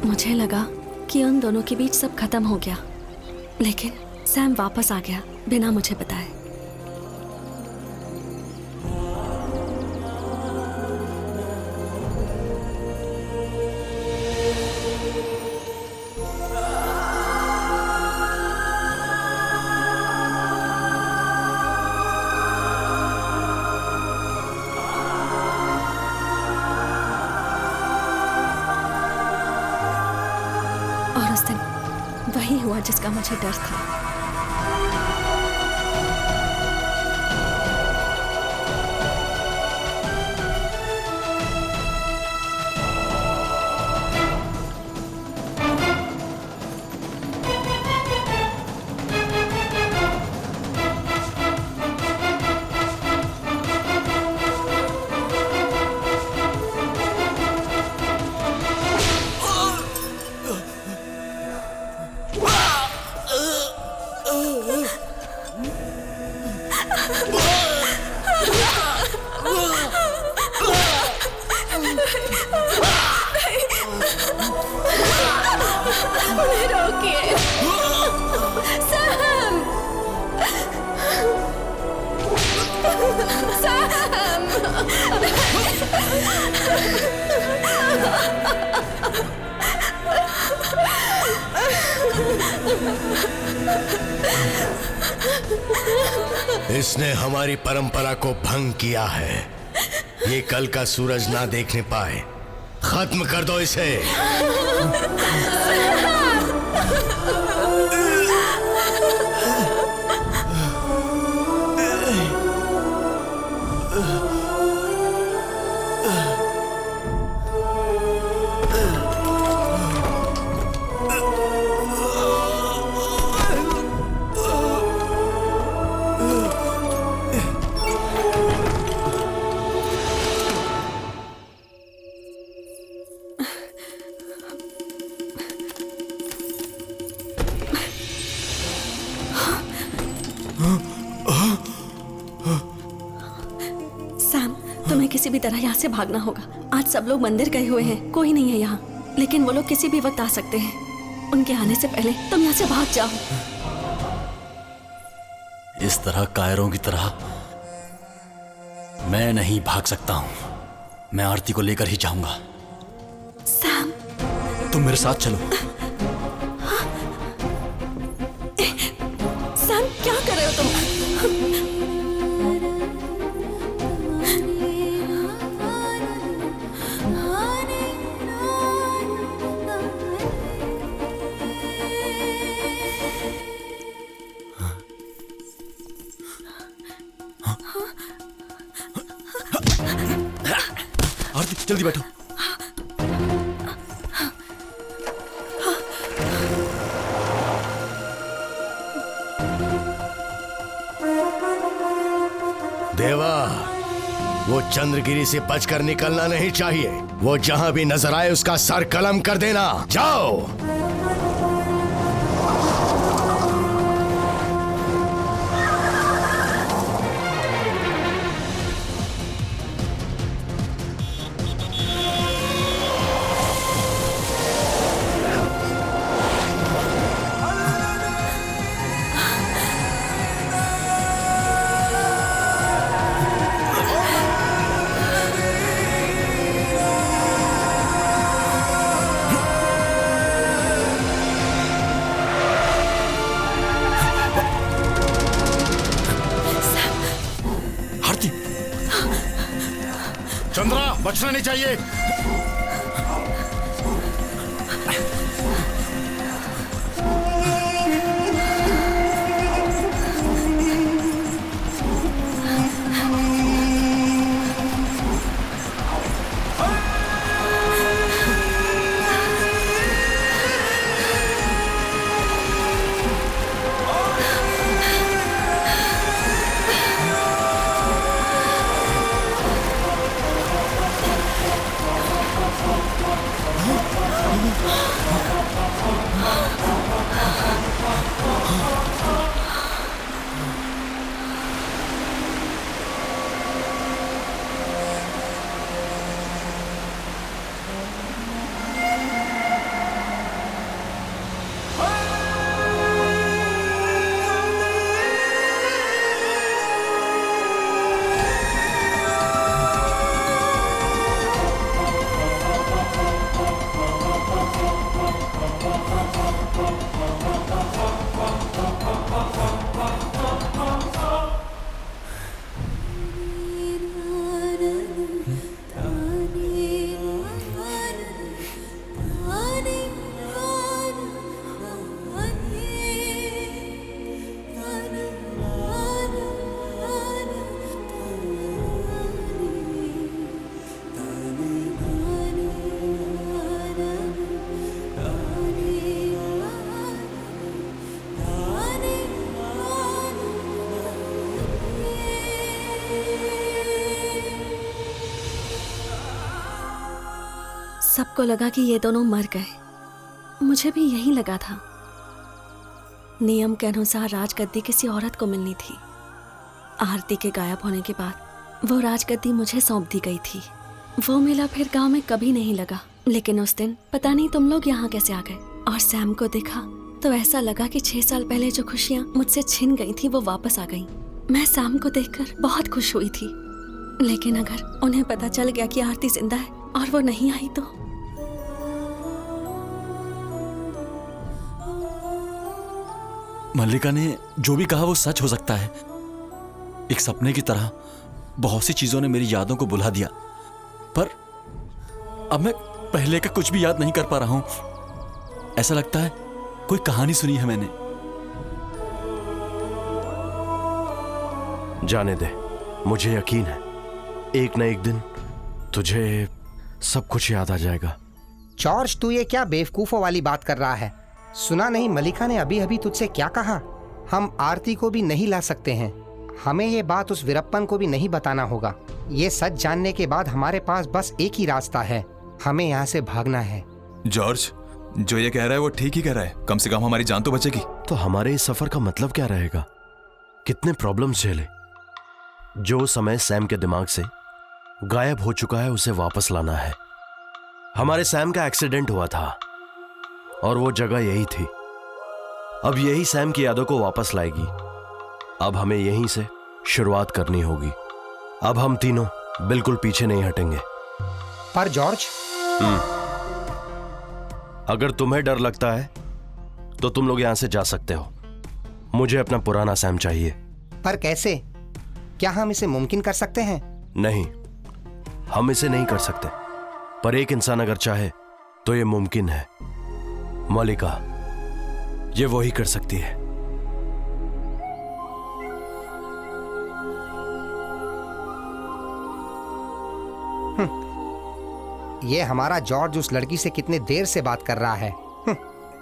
मुझे लगा कि उन दोनों के बीच सब खत्म हो गया, लेकिन सैम वापस आ गया बिना मुझे बताए। और उस दिन वही हुआ जिसका मुझे डर था। इसने हमारी परंपरा को भंग किया है। ये कल का सूरज ना देखने पाए। खत्म कर दो इसे। सैम, तुम्हें किसी भी तरह यहाँ से भागना होगा। आज सब लोग मंदिर गए हुए हैं, कोई नहीं है यहाँ, लेकिन वो लोग किसी भी वक्त आ सकते हैं। उनके आने से पहले तुम यहाँ से भाग जाओ। इस तरह कायरों की तरह मैं नहीं भाग सकता हूं। मैं आरती को लेकर ही जाऊंगा। सैम, तुम मेरे साथ चलो। सैम, क्या कर रहे हो तुम? आरती जल्दी बैठो। देवा, वो चंद्रगिरी से बचकर निकलना नहीं चाहिए। वो जहां भी नजर आए उसका सर कलम कर देना। जाओ। चंद्रा, बचना नहीं चाहिए। सबको लगा कि ये दोनों मर गए। मुझे भी यही लगा था। नियम के अनुसार राजगद्दी किसी औरत को मिलनी थी। आरती के गायब होने के बाद वो राजगद्दी मुझे सौंप दी गई थी। वो मेला फिर गांव में कभी नहीं लगा, लेकिन उस दिन पता नहीं तुम लोग यहाँ कैसे आ गए। और सैम को देखा तो ऐसा लगा कि 6 साल पहले जो खुशियाँ मुझसे छिन गई थी वो वापस आ गई। मैं सैम को देखकर बहुत खुश हुई थी, लेकिन अगर उन्हें पता चल गया कि आरती जिंदा है और वो नहीं आई तो। मल्लिका ने जो भी कहा वो सच हो सकता है। एक सपने की तरह बहुत सी चीजों ने मेरी यादों को बुला दिया, पर अब मैं पहले का कुछ भी याद नहीं कर पा रहा हूं। ऐसा लगता है कोई कहानी सुनी है मैंने। जाने दे, मुझे यकीन है एक न एक दिन तुझे सब कुछ याद आ जाएगा। जॉर्ज, तू ये क्या बेवकूफों वाली बात कर रहा है? सुना नहीं मलिका ने अभी अभी तुझसे क्या कहा? हम आरती को भी नहीं ला सकते हैं। हमें ये बात उस वीरप्पन को भी नहीं बताना होगा। ये सच जानने के बाद हमारे पास बस एक ही रास्ता है, हमें यहाँ से भागना है। जॉर्ज, जो ये कह रहा है वो ठीक ही कह रहा है। कम से कम हमारी जान तो बचेगी। तो हमारे इस सफर का मतलब क्या रहेगा? कितने प्रॉब्लम्स झेले। जो समय सैम के दिमाग से गायब हो चुका है उसे वापस लाना है। हमारे सैम का एक्सीडेंट हुआ था और वो जगह यही थी। अब यही सैम की यादों को वापस लाएगी। अब हमें यहीं से शुरुआत करनी होगी। अब हम तीनों बिल्कुल पीछे नहीं हटेंगे। पर जॉर्ज, अगर तुम्हें डर लगता है तो तुम लोग यहां से जा सकते हो। मुझे अपना पुराना सैम चाहिए। पर कैसे? क्या हम इसे मुमकिन कर सकते हैं? नहीं, हम इसे नहीं कर सकते, पर एक इंसान अगर चाहे तो ये मुमकिन है। मलिका, ये वही कर सकती है। ये हमारा जॉर्ज उस लड़की से कितने देर से बात कर रहा है।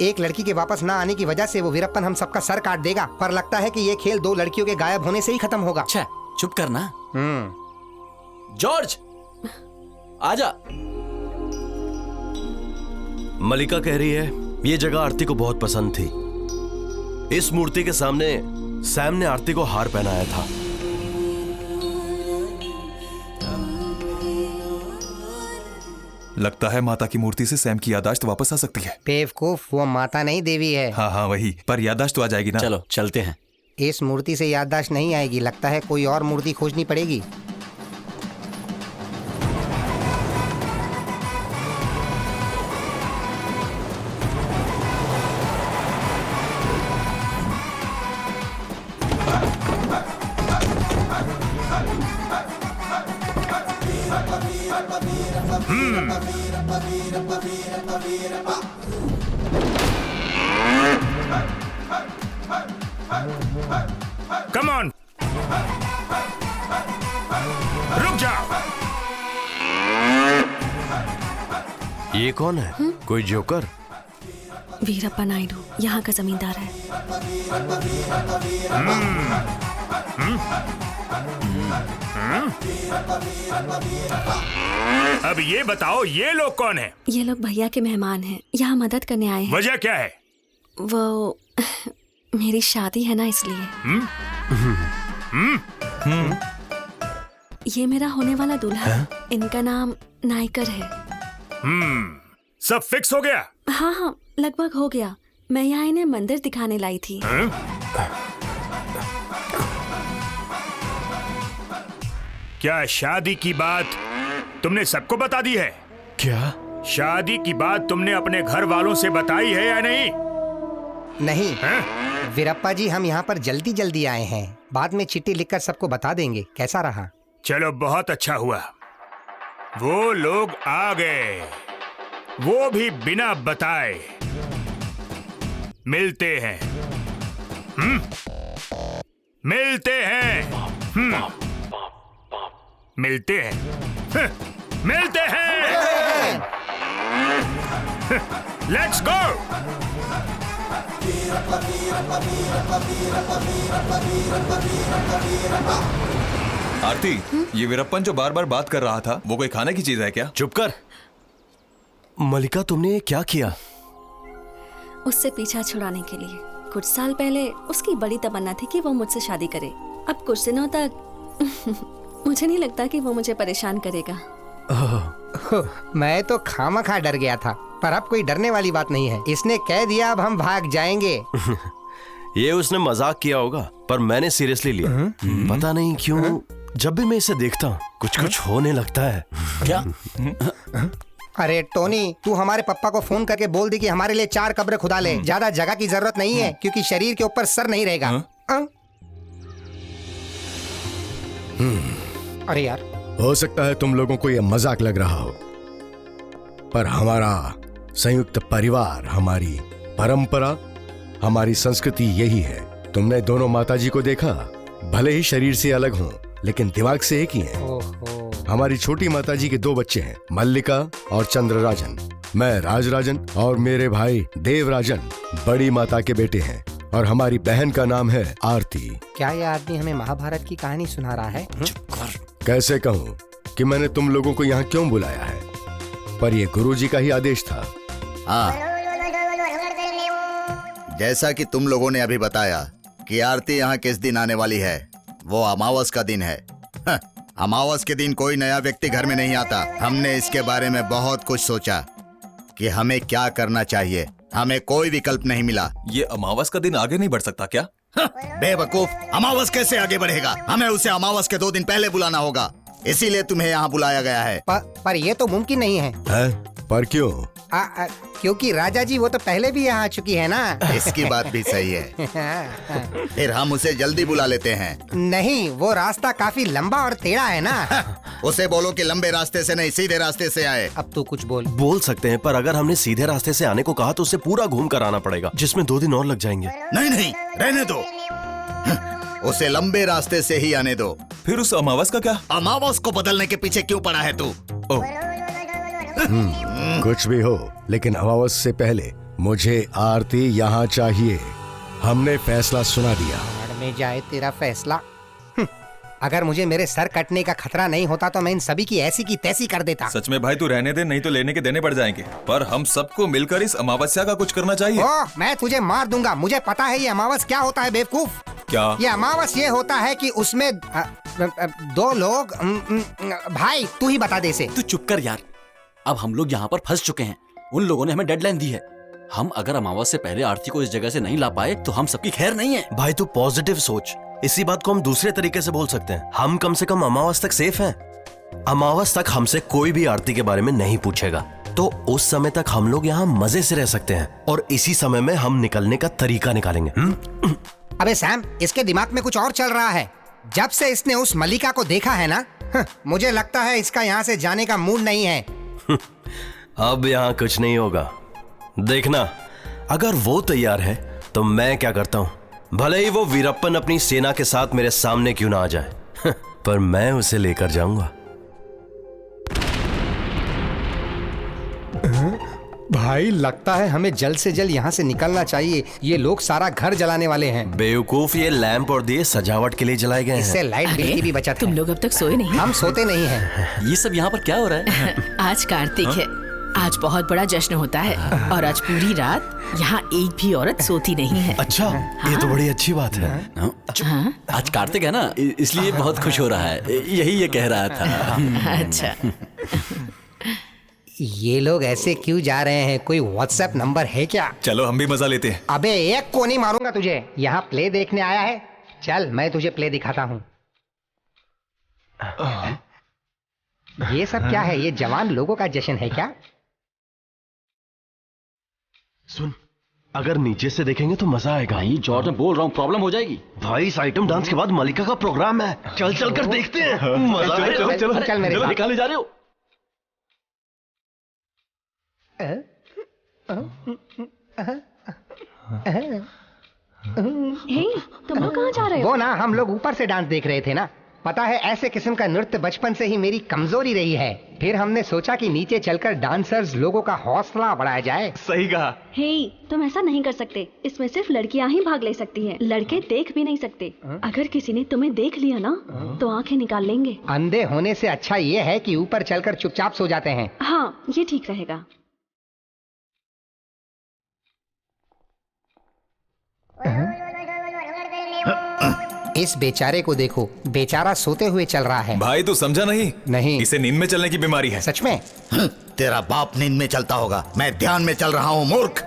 एक लड़की के वापस ना आने की वजह से वो वीरप्पन हम सबका सर काट देगा। पर लगता है कि ये खेल दो लड़कियों के गायब होने से ही खत्म होगा। अच्छा, चुप करना। जॉर्ज, आजा। मलिका कह रही है ये जगह आरती को बहुत पसंद थी। इस मूर्ति के सामने सैम ने आरती को हार पहनाया था। लगता है माता की मूर्ति से सैम की याददाश्त वापस आ सकती है। बेवकूफ, वो माता नहीं देवी है। हाँ हाँ वही, पर याददाश्त तो आ जाएगी ना। चलो चलते हैं। इस मूर्ति से याददाश्त नहीं आएगी। लगता है कोई और मूर्ति खोजनी पड़ेगी। कम ऑन, रुक जाओ। ये कौन है? कोई जोकर? वीरप्पा नायडू यहाँ का जमींदार है। अब ये बताओ, ये लोग कौन हैं? ये लोग भैया के मेहमान हैं, यहाँ मदद करने आए हैं। वजह क्या है? वो मेरी शादी है ना, इसलिए। ये मेरा होने वाला दूल्हा है। इनका नाम नायकर है। सब फिक्स हो गया? हाँ हाँ, लगभग हो गया। मैं यहाँ इन्हें मंदिर दिखाने लाई थी। क्या शादी की बात तुमने सबको बता दी है? क्या शादी की बात तुमने अपने घर वालों से बताई है या नहीं? नहीं वीरप्पा जी, हम यहाँ पर जल्दी जल्दी आए हैं। बाद में चिट्ठी लिखकर सबको बता देंगे। कैसा रहा? चलो बहुत अच्छा हुआ। वो लोग आ गए, वो भी बिना बताए। मिलते हैं। मिलते हैं। मिलते हैं। मिलते हैं। Let's go. आरती, ये वीरप्पन जो बार बार बात कर रहा था वो कोई खाने की चीज है क्या? चुप कर। मलिका, तुमने ये क्या किया? उससे पीछा छुड़ाने के लिए। कुछ साल पहले उसकी बड़ी तमन्ना थी कि वो मुझसे शादी करे। अब कुछ दिनों तक मुझे नहीं लगता कि वो मुझे परेशान करेगा। मैं तो खामखा डर गया था, पर अब कोई डरने वाली बात नहीं है। इसने कह दिया, अब हम भाग जाएंगे। ये उसने मजाक किया होगा, पर मैंने सीरियसली लिया। पता नहीं क्यों जब भी मैं इसे देखता हूँ कुछ कुछ होने लगता है। क्या? अरे टोनी, तू हमारे पापा को फोन करके बोल दी कि हमारे लिए 4 कब्र खुदा ले। ज्यादा जगह की जरूरत नहीं है, क्योंकि शरीर के ऊपर सर नहीं रहेगा। अरे यार, हो सकता है तुम लोगों को यह मजाक लग रहा हो, पर हमारा संयुक्त परिवार, हमारी परंपरा, हमारी संस्कृति यही है। तुमने दोनों माताजी को देखा, भले ही शरीर से अलग हों, लेकिन दिमाग से एक ही हैं। हमारी छोटी माताजी के 2 बच्चे हैं, मल्लिका और चंद्रराजन। मैं राजराजन और मेरे भाई देवराजन बड़ी माता के बेटे हैं, और हमारी बहन का नाम है आरती। क्या ये आदमी हमें महाभारत की कहानी सुना रहा है? कैसे कहूँ कि मैंने तुम लोगों को यहाँ क्यों बुलाया है, पर यह गुरुजी का ही आदेश था। हाँ, जैसा कि तुम लोगों ने अभी बताया कि आरती यहाँ किस दिन आने वाली है, वो अमावस का दिन है। अमावस के दिन कोई नया व्यक्ति घर में नहीं आता। हमने इसके बारे में बहुत कुछ सोचा कि हमें क्या करना चाहिए, हमें कोई विकल्प नहीं मिला। ये अमावस का दिन आगे नहीं बढ़ सकता क्या? बेवकूफ, अमावस कैसे आगे बढ़ेगा? हमें उसे अमावस के 2 दिन पहले बुलाना होगा, इसीलिए तुम्हें यहाँ बुलाया गया है। पर ये तो मुमकिन नहीं है। पर क्यों? क्योंकि राजा जी वो तो पहले भी यहाँ आ चुकी है ना। इसकी बात भी सही है। फिर हम उसे जल्दी बुला लेते हैं। नहीं, वो रास्ता काफी लंबा और टेढ़ा है ना। उसे बोलो कि लंबे रास्ते से नहीं, सीधे रास्ते से आए। अब तू कुछ बोल सकते हैं, पर अगर हमने सीधे रास्ते से आने को कहा तो उसे पूरा घूम कर आना पड़ेगा, जिसमें 2 दिन और लग जाएंगे। नहीं, रहने दो, उसे लंबे रास्ते से ही आने दो। फिर उस अमावस का क्या? अमावस को बदलने के पीछे क्यों पड़ा है तू? कुछ भी हो, लेकिन अमावस से पहले मुझे आरती यहाँ चाहिए। हमने फैसला सुना दिया। में जाए तेरा फैसला। अगर मुझे मेरे सर कटने का खतरा नहीं होता तो मैं इन सभी की ऐसी की तैसी कर देता। सच में भाई तू रहने दे, नहीं तो लेने के देने पड़ जाएंगे। पर हम सबको मिलकर इस अमावस्या का कुछ करना चाहिए। मैं तुझे मार दूंगा। मुझे पता है ये अमावस क्या होता है बेवकूफ। क्या? ये अमावस ये होता है कि उसमें 2 लोग। भाई तू ही बता दे इसे। तू चुप कर यार। अब हम लोग यहाँ पर फंस चुके हैं। उन लोगों ने हमें डेडलाइन दी है। हम अगर अमावस से पहले आरती को इस जगह से नहीं ला पाए तो हम सबकी खैर नहीं है। भाई तू पॉजिटिव सोच। इसी बात को हम दूसरे तरीके से बोल सकते हैं। हम कम से कम अमावस तक सेफ हैं। अमावस तक हमसे कोई भी आरती के बारे में नहीं पूछेगा, तो उस समय तक हम लोग यहाँ मजे से रह सकते हैं, और इसी समय में हम निकलने का तरीका निकालेंगे। अबे सैम, इसके दिमाग में कुछ और चल रहा है। जब से इसने उस मल्लिका को देखा है ना, मुझे लगता है इसका यहाँ से जाने का मूड नहीं है। अब यहाँ कुछ नहीं होगा। देखना, अगर वो तैयार है तो मैं क्या करता हूँ। भले ही वो वीरप्पन अपनी सेना के साथ मेरे सामने क्यों ना आ जाए, पर मैं उसे लेकर जाऊंगा। भाई लगता है हमें जल्द से जल्द यहाँ से निकलना चाहिए। ये लोग सारा घर जलाने वाले हैं। बेवकूफ, ये लैंप और दिए सजावट के लिए जलाए गए हैं। इससे लाइट बिल की भी बचत है। तुम लोग अब तक सोए नहीं? हम सोते नहीं हैं। ये सब यहाँ पर क्या हो रहा है? आज कार्तिक है। आज बहुत बड़ा जश्न होता है और आज पूरी रात यहाँ एक भी औरत सोती नहीं है। अच्छा, ये तो बड़ी अच्छी बात है। आज कार्तिक है ना, इसलिए बहुत खुश हो रहा है। यही ये कह रहा था। अच्छा, ये लोग ऐसे क्यों जा रहे हैं? कोई व्हाट्सएप नंबर है क्या? चलो हम भी मजा लेते हैं। अबे एक को नहीं मारूंगा तुझे। यहाँ प्ले देखने आया है? चल मैं तुझे प्ले दिखाता हूँ। ये सब क्या है? ये जवान लोगों का जश्न है क्या? सुन, अगर नीचे से देखेंगे तो मजा आएगा। भाई जॉर्ज, मैं बोल रहा हूँ प्रॉब्लम हो जाएगी। भाई इस आइटम डांस के बाद मल्लिका का प्रोग्राम है। चल चल कर देखते हैं। मजा आएगा। चल मेरे साथ। निकाले जा रहे हो? तुम लोग कहाँ जा रहे हो? वो ना, हम लोग ऊपर से डांस देख रहे थे ना। पता है ऐसे किस्म का नृत्य बचपन से ही मेरी कमजोरी रही है। फिर हमने सोचा कि नीचे चलकर डांसर्स लोगों का हौसला बढ़ाया जाए। सही कहा। हे, तुम ऐसा नहीं कर सकते। इसमें सिर्फ लड़कियां ही भाग ले सकती हैं। लड़के देख भी नहीं सकते। अगर किसी ने तुम्हें देख लिया ना तो आंखें निकाल लेंगे। अंधे होने से अच्छा ये है कि ऊपर चलकर चुपचाप सो जाते हैं। हाँ, ये ठीक रहेगा। इस बेचारे को देखो, बेचारा सोते हुए चल रहा है। भाई तू समझा नहीं? नहीं, इसे नींद में चलने की बीमारी है। सच में? तेरा बाप नींद में चलता होगा, मैं ध्यान में चल रहा हूँ मूर्ख।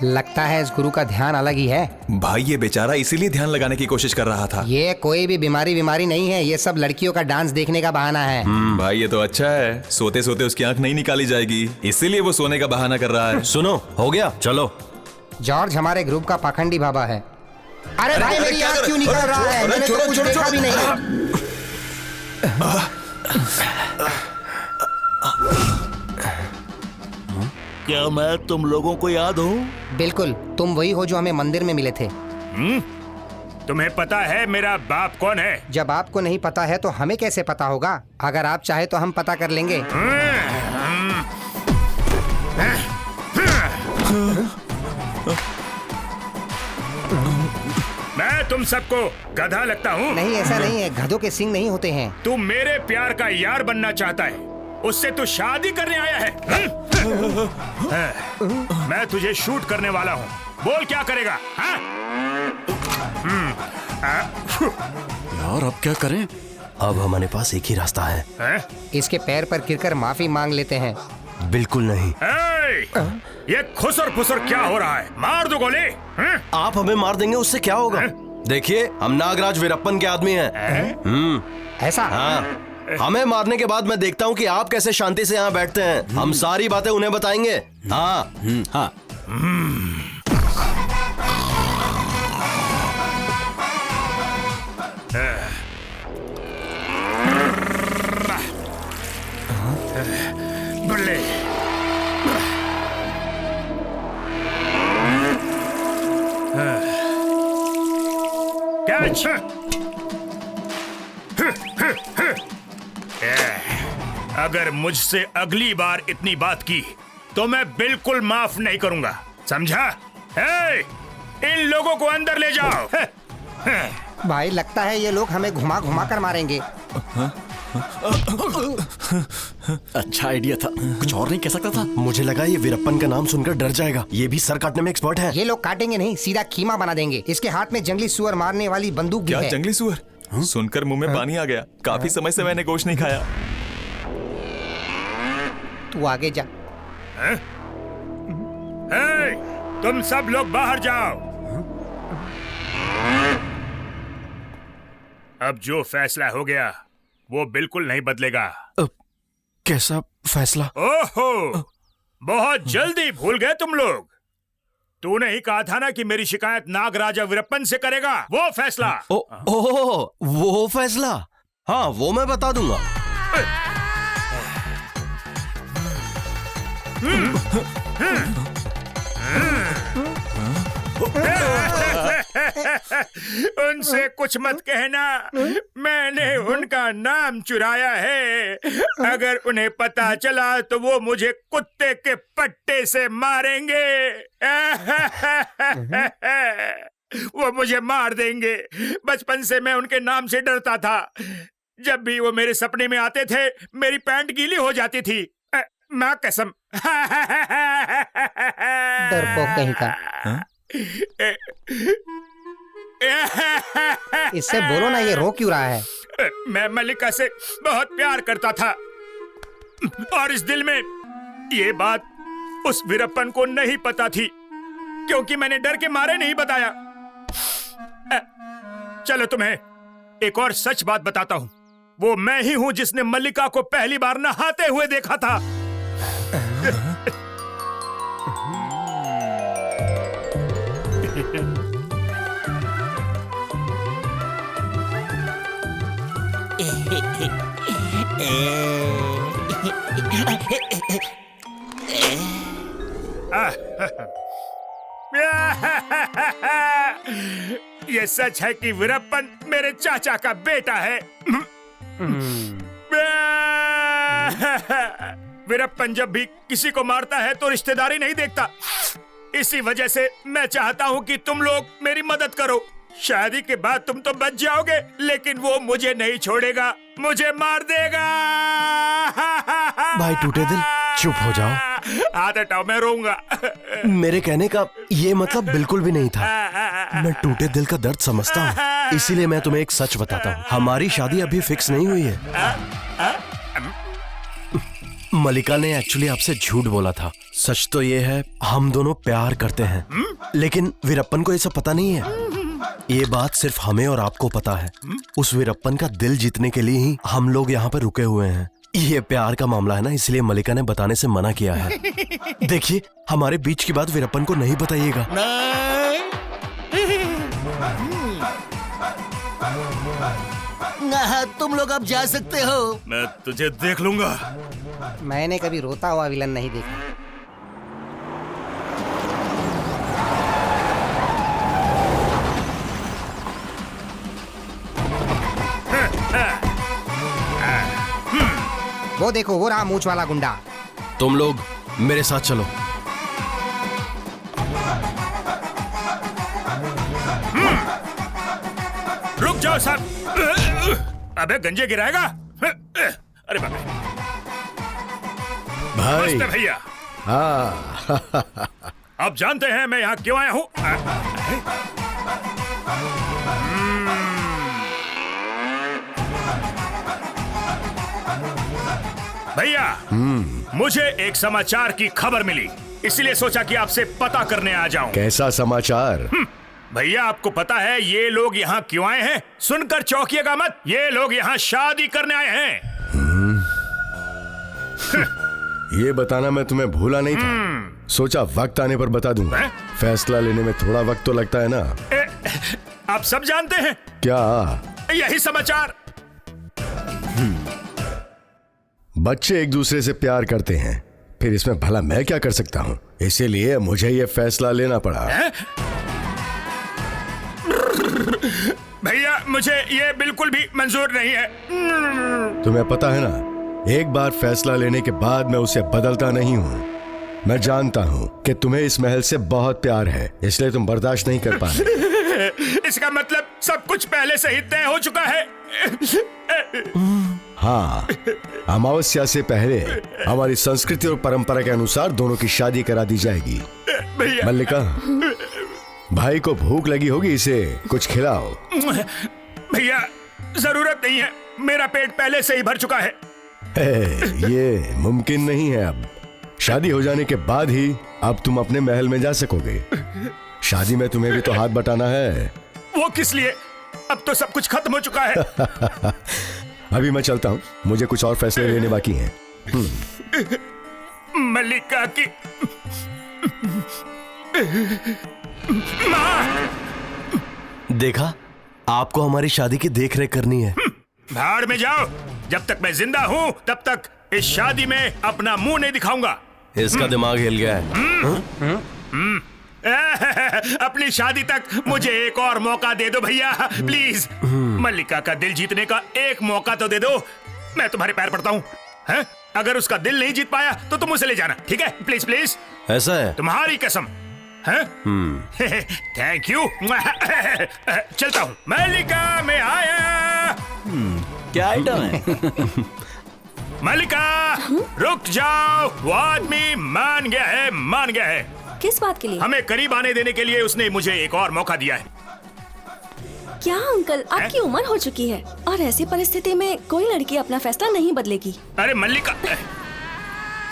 लगता है इस गुरु का ध्यान अलग ही है। भाई ये बेचारा इसीलिए ध्यान लगाने की कोशिश कर रहा था। ये कोई भी बीमारी नहीं है। ये सब लड़कियों का डांस देखने का बहाना है। भाई ये तो अच्छा है, सोते सोते उसकी आंख नहीं निकाली जाएगी, इसीलिए वो सोने का बहाना कर रहा है। सुनो, हो गया, चलो। जॉर्ज हमारे ग्रुप का पाखंडी बाबा है। अरे भाई मेरी आंख क्यों निकल रहा है? मैंने तो कुछ देखा भी नहीं। क्या मैं तुम लोगों को याद हूँ? बिल्कुल, तुम वही हो जो हमें मंदिर में मिले थे। तुम्हें पता है मेरा बाप कौन है? जब आपको नहीं पता है तो हमें कैसे पता होगा? अगर आप चाहे तो हम पता कर लेंगे। मैं तुम सबको गधा लगता हूँ? नहीं, ऐसा नहीं है, गधों के सींग नहीं होते हैं। तू मेरे प्यार का यार बनना चाहता है, उससे तू शादी करने आया है। मैं तुझे शूट करने वाला हूँ, बोल क्या करेगा? यार अब क्या करें? अब हमारे पास एक ही रास्ता है। इसके पैर पर गिरकर माफी मांग लेते हैं। बिल्कुल नहीं। ये खुसर फुसर क्या हो रहा है? मार दो गोली। आप हमें मार देंगे, उससे क्या होगा? देखिए, हम नागराज वीरप्पन के आदमी हैं। ऐसा? हाँ। हमें मारने के बाद मैं देखता हूँ कि आप कैसे शांति से यहाँ बैठते हैं। हम सारी बातें उन्हें बताएंगे। हाँ। हाँ। बल्ले। कैच। अगर मुझसे अगली बार इतनी बात की तो मैं बिल्कुल माफ नहीं करूंगा, समझा? इन लोगों को अंदर ले जाओ। भाई, लगता है ये लोग हमें घुमा घुमा कर मारेंगे। अच्छा आइडिया था, कुछ और नहीं कह सकता था। मुझे लगा ये वीरप्पन का नाम सुनकर डर जाएगा। ये भी सर काटने में एक्सपर्ट है। ये लोग काटेंगे नहीं, सीधा कीमा बना देंगे। इसके हाथ में जंगली सुअर मारने वाली बंदूक भी है। क्या जंगली सुअर? सुनकर मुंह में पानी आ गया। काफी समय से मैंने गोश्त नहीं खाया। तू आगे जा। तुम सब लोग बाहर जाओ। अब जो फैसला हो गया वो बिल्कुल नहीं बदलेगा। कैसा फैसला? ओहो, बहुत जल्दी भूल गए तुम लोग। तूने ही कहा था ना कि मेरी शिकायत नागराजा वीरप्पन से करेगा। वो फैसला। वो फैसला? हाँ, वो मैं बता दूंगा। उनसे कुछ मत कहना, मैंने उनका नाम चुराया है। अगर उन्हें पता चला तो वो मुझे कुत्ते के पट्टे से मारेंगे। वो मुझे मार देंगे। बचपन से मैं उनके नाम से डरता था। जब भी वो मेरे सपने में आते थे मेरी पैंट गीली हो जाती थी। माँ कसम। डरपोक कहीं का। इससे बोलो ना, ये रो क्यों रहा है? मैं मल्लिका से बहुत प्यार करता था और इस दिल में ये बात उस वीरप्पन को नहीं पता थी, क्योंकि मैंने डर के मारे नहीं बताया। चलो तुम्हें एक और सच बात बताता हूँ। वो मैं ही हूँ जिसने मल्लिका को पहली बार नहाते हुए देखा था। ये सच है कि वीरप्पन मेरे चाचा का बेटा है। वीरप्पन जब भी किसी को मारता है तो रिश्तेदारी नहीं देखता। इसी वजह से मैं चाहता हूँ कि तुम लोग मेरी मदद करो। शादी के बाद तुम तो बच जाओगे, लेकिन वो मुझे नहीं छोड़ेगा, मुझे मार देगा। भाई टूटे दिल, चुप हो जाओ। हाथ हटाओ, मैं रोऊंगा। मेरे कहने का ये मतलब बिल्कुल भी नहीं था। मैं टूटे दिल का दर्द समझता हूँ, इसीलिए मैं तुम्हें एक सच बताता हूँ। हमारी शादी अभी फिक्स नहीं हुई है। मल्लिका ने एक्चुअली आपसे झूठ बोला था। सच तो ये है, हम दोनों प्यार करते हैं, लेकिन वीरप्पन को ये सब पता नहीं है। ये बात सिर्फ हमें और आपको पता है। उस वीरप्पन का दिल जीतने के लिए ही हम लोग यहाँ पर रुके हुए हैं। ये प्यार का मामला है ना, इसलिए मल्लिका ने बताने से मना किया है। देखिए, हमारे बीच की बात वीरप्पन को नहीं बताइएगा। नंगा हाथ तुम लोग अब जा सकते हो। मैं तुझे देख लूंगा। मैंने कभी रोता हुआ विलन नहीं देखा। वो देखो, वो रहा मूंछ वाला गुंडा। तुम लोग मेरे साथ चलो। रुक जाओ साहब। अबे गंजे गिराएगा। अरे बाप रे। भाई। नमस्ते भैया। हाँ। आप जानते हैं मैं यहाँ क्यों आया हूँ? भैया, मुझे एक समाचार की खबर मिली, इसलिए सोचा कि आपसे पता करने आ जाऊं। कैसा समाचार? भैया, आपको पता है ये लोग यहाँ क्यों आए हैं? सुनकर चौंकिएगा मत, ये लोग यहाँ शादी करने आए हैं। ये बताना मैं तुम्हें भूला नहीं था। सोचा वक्त आने पर बता दूंगा। फैसला लेने में थोड़ा वक्त तो लगता है ना। आप सब जानते हैं क्या? यही समाचार। बच्चे एक दूसरे से प्यार करते हैं, फिर इसमें भला मैं क्या कर सकता हूँ? इसीलिए मुझे ये फैसला लेना पड़ा। भैया, मुझे ये बिल्कुल भी मंजूर नहीं है। तुम्हें पता है ना, एक बार फैसला लेने के बाद मैं उसे बदलता नहीं हूँ। मैं जानता हूँ कि तुम्हें इस महल से बहुत प्यार है, इसलिए तुम बर्दाश्त नहीं कर पा रहे। इसका मतलब सब कुछ पहले से ही तय हो चुका है। हाँ, अमावस्या से पहले हमारी संस्कृति और परंपरा के अनुसार दोनों की शादी करा दी जाएगी। मल्लिका, भाई को भूख लगी होगी, इसे कुछ खिलाओ। भैया, जरूरत नहीं है, मेरा पेट पहले से ही भर चुका है। ये मुमकिन नहीं है। अब शादी हो जाने के बाद ही अब तुम अपने महल में जा सकोगे। शादी में तुम्हें भी तो हाथ बटाना है। वो किस लिए? अब तो सब कुछ खत्म हो चुका है। अभी मैं चलता हूँ, मुझे कुछ और फैसले लेने बाकी हैं। मल्लिका की माँ। देखा, आपको हमारी शादी की देखरेख करनी है। भाड़ में जाओ। जब तक मैं जिंदा हूँ तब तक इस शादी में अपना मुंह नहीं दिखाऊंगा। इसका दिमाग हिल गया है। अपनी शादी तक मुझे एक और मौका दे दो भैया, प्लीज। मल्लिका का दिल जीतने का एक मौका तो दे दो। मैं तुम्हारे पैर पड़ता हूँ। अगर उसका दिल नहीं जीत पाया तो तुम उसे ले जाना, ठीक है? Please please. ऐसा है? तुम्हारी कसम। Thank you. चलता हूँ। मल्लिका में आया। क्या आइटम है? मल्लिका, रुक जाओ। वो आदमी मान गया है, मान गया है। किस बात के लिए? हमें करीब आने देने के लिए उसने मुझे एक और मौका दिया है। क्या अंकल, आपकी उम्र हो चुकी है और ऐसी परिस्थिति में कोई लड़की अपना फैसला नहीं बदलेगी। अरे मल्लिका,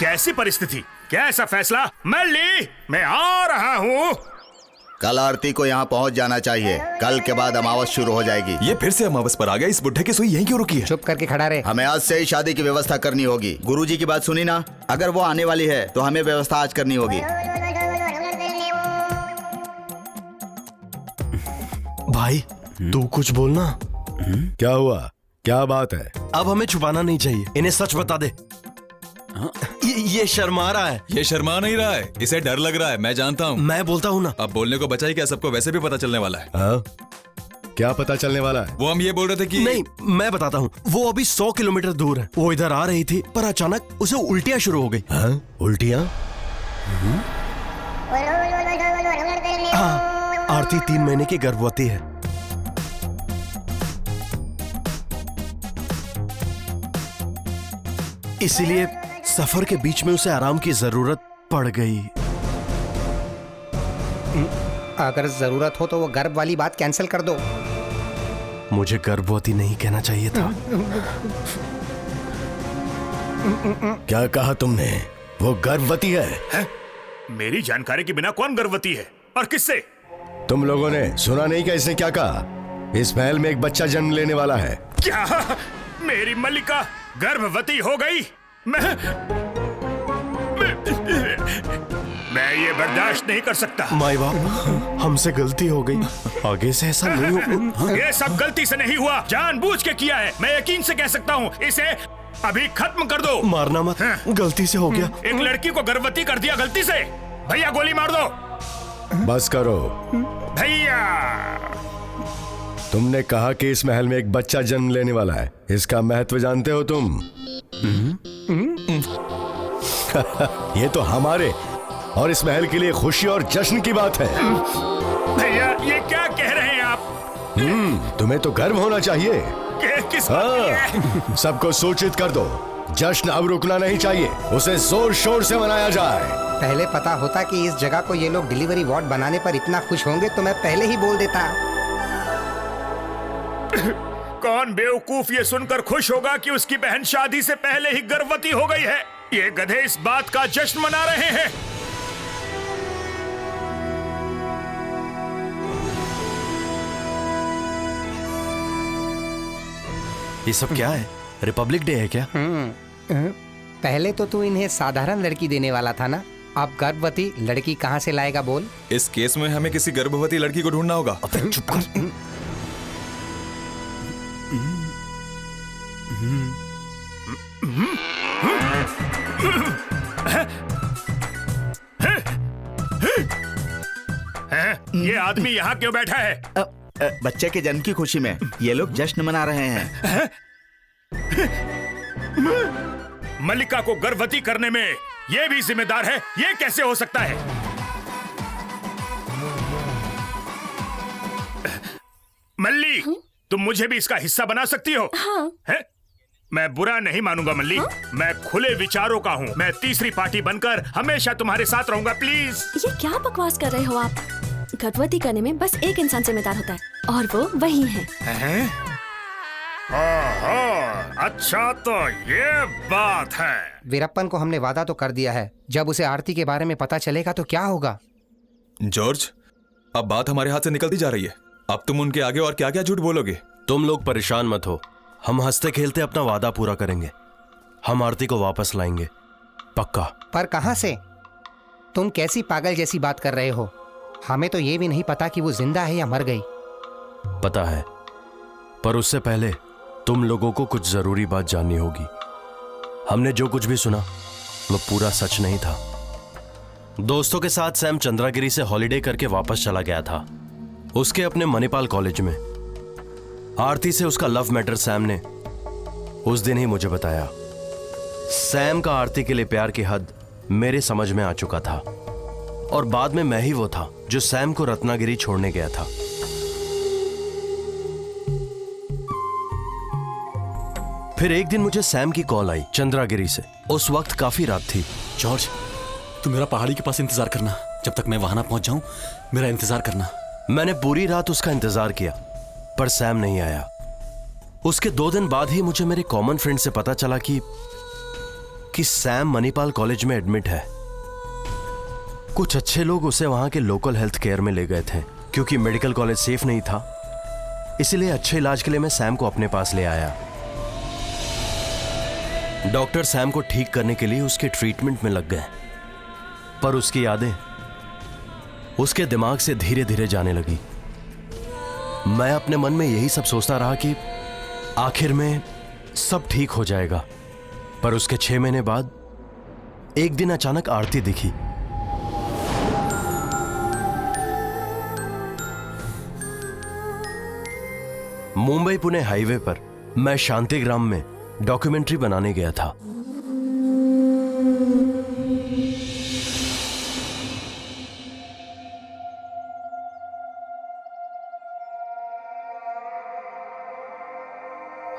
कैसी परिस्थिति, क्या ऐसा फैसला? मल्ली, मैं आ रहा हूँ। कल आरती को यहाँ पहुँच जाना चाहिए। कल के बाद अमावस शुरू हो जाएगी। ये फिर से अमावस पर आ गया। इस बुढ़े की सुई यहीं क्यों रुकी है? चुप करके खड़ा रहे। हमें आज से ही शादी की व्यवस्था करनी होगी। गुरुजी की बात सुनी ना? अगर वो आने वाली है तो हमें व्यवस्था आज करनी होगी। भाई, तू कुछ बोलना। क्या हुआ? क्या बात है? अब हमें छुपाना नहीं चाहिए, इन्हें सच बता दे। ये शर्मा रहा है। ये शर्मा नहीं रहा है, इसे डर लग रहा है। मैं जानता हूँ। मैं बोलता हूँ ना। अब बोलने को बचा ही क्या? सबको वैसे भी पता चलने वाला है। हाँ? क्या पता चलने वाला है? वो हम ये बोल रहे थे कि नहीं, मैं बताता हूँ। वो अभी 100 किलोमीटर दूर है। वो इधर आ रही थी पर अचानक उसे उल्टियाँ शुरू हो गई। हाँ? उल्टियाँ? हाँ, आरती 3 महीने की गर्भवती है। इसीलिए सफर के बीच में उसे आराम की जरूरत पड़ गई। अगर जरूरत हो तो वो गर्भ वाली बात कैंसिल कर दो। मुझे गर्भवती नहीं कहना चाहिए था। क्या कहा तुमने? वो गर्भवती है? मेरी जानकारी के बिना कौन गर्भवती है और किससे? तुम लोगों ने सुना नहीं क्या इसने क्या कहा? इस महल में एक बच्चा जन्म लेने वाला है। क्या? मेरी मल्लिका गर्भवती हो गई? मैं ये बर्दाश्त नहीं कर सकता। माई बाप, हमसे गलती हो गई, आगे से ऐसा नहीं हो। ये सब गलती से नहीं हुआ, जानबूझ के किया है। मैं यकीन से कह सकता हूँ, इसे अभी खत्म कर दो। मारना मत, गलती से हो गया। एक लड़की को गर्भवती कर दिया गलती से। भैया गोली मार दो। बस करो भैया। तुमने कहा कि इस महल में एक बच्चा जन्म लेने वाला है, इसका महत्व जानते हो तुम? ये तो हमारे और इस महल के लिए खुशी और जश्न की बात है। भैया ये क्या कह रहे हैं आप? तुम्हें तो गर्व होना चाहिए। किस हाँ, सबको सूचित कर दो, जश्न अब रुकना नहीं चाहिए, उसे जोर शोर से मनाया जाए। पहले पता होता कि इस जगह को ये लोग डिलीवरी वार्ड बनाने पर इतना खुश होंगे तो मैं पहले ही बोल देता। कौन बेवकूफ ये सुनकर खुश होगा कि उसकी बहन शादी से पहले ही गर्भवती हो गई है? ये गधे इस बात का जश्न मना रहे हैं। ये सब क्या है? रिपब्लिक डे है क्या? पहले तो तू इन्हें साधारण लड़की देने वाला था ना, अब गर्भवती लड़की कहाँ से लाएगा बोल? इस केस में हमें किसी गर्भवती लड़की को ढूंढना होगा। चुप कर। ये आदमी यहाँ क्यों बैठा है? बच्चे के जन्म की खुशी में ये लोग जश्न मना रहे हैं। मल्लिका को गर्भवती करने में ये भी जिम्मेदार है? ये कैसे हो सकता है? मल्ली, तुम मुझे भी इसका हिस्सा बना सकती हो? हाँ। है? मैं बुरा नहीं मानूंगा मल्ली। हाँ? मैं खुले विचारों का हूँ। मैं तीसरी पार्टी बनकर हमेशा तुम्हारे साथ रहूंगा, प्लीज। ये क्या बकवास कर रहे हो आप? गर्भवती करने में बस एक इंसान जिम्मेदार होता है और वो वही है। अच्छा तो ये बात है। वीरप्पन को हमने वादा तो कर दिया है, जब उसे आरती के बारे में पता चलेगा तो क्या होगा? जॉर्ज, अब बात हमारे हाथ से निकलती जा रही है। अब तुम उनके आगे और क्या क्या झूठ बोलोगे? तुम लोग परेशान मत हो, हम हंसते खेलते अपना वादा पूरा करेंगे। हम आरती को वापस लाएंगे, पक्का। पर कहां से? तुम कैसी पागल जैसी बात कर रहे हो? हमें तो ये भी नहीं पता कि वो जिंदा है या मर गई। पता है, पर उससे पहले तुम लोगों को कुछ जरूरी बात जाननी होगी। हमने जो कुछ भी सुना वो पूरा सच नहीं था। दोस्तों के साथ सैम चंद्रागिरी से हॉलिडे करके वापस चला गया था, उसके अपने मणिपाल कॉलेज में। आरती से उसका लव मैटर सैम ने उस दिन ही मुझे बताया। सैम का आरती के लिए प्यार की हद मेरे समझ में आ चुका था और बाद में मैं ही वो था जो सैम को रत्नागिरी छोड़ने गया था। फिर एक दिन मुझे सैम की कॉल आई चंद्रागिरी से। उस वक्त काफी रात थी। जॉर्ज, तुम मेरा पहाड़ी के पास इंतजार करना, जब तक मैं वहां ना पहुंच जाऊं मेरा इंतजार करना। मैंने पूरी रात उसका इंतजार किया पर सैम नहीं आया। उसके 2 दिन बाद ही मुझे मेरे कॉमन फ्रेंड से पता चला कि सैम मणिपाल कॉलेज में एडमिट है। कुछ अच्छे लोग उसे वहां के लोकल हेल्थ केयर में ले गए थे। क्योंकि मेडिकल कॉलेज सेफ नहीं था, इसलिए अच्छे इलाज के लिए मैं सैम को अपने पास ले आया। डॉक्टर सैम को ठीक करने के लिए उसके ट्रीटमेंट में लग गए, पर उसकी यादें उसके दिमाग से धीरे धीरे जाने लगी। मैं अपने मन में यही सब सोचता रहा कि आखिर में सब ठीक हो जाएगा। पर उसके 6 महीने बाद एक दिन अचानक आरती दिखी। मुंबई पुणे हाईवे पर मैं शांतिग्राम में डॉक्यूमेंट्री बनाने गया था।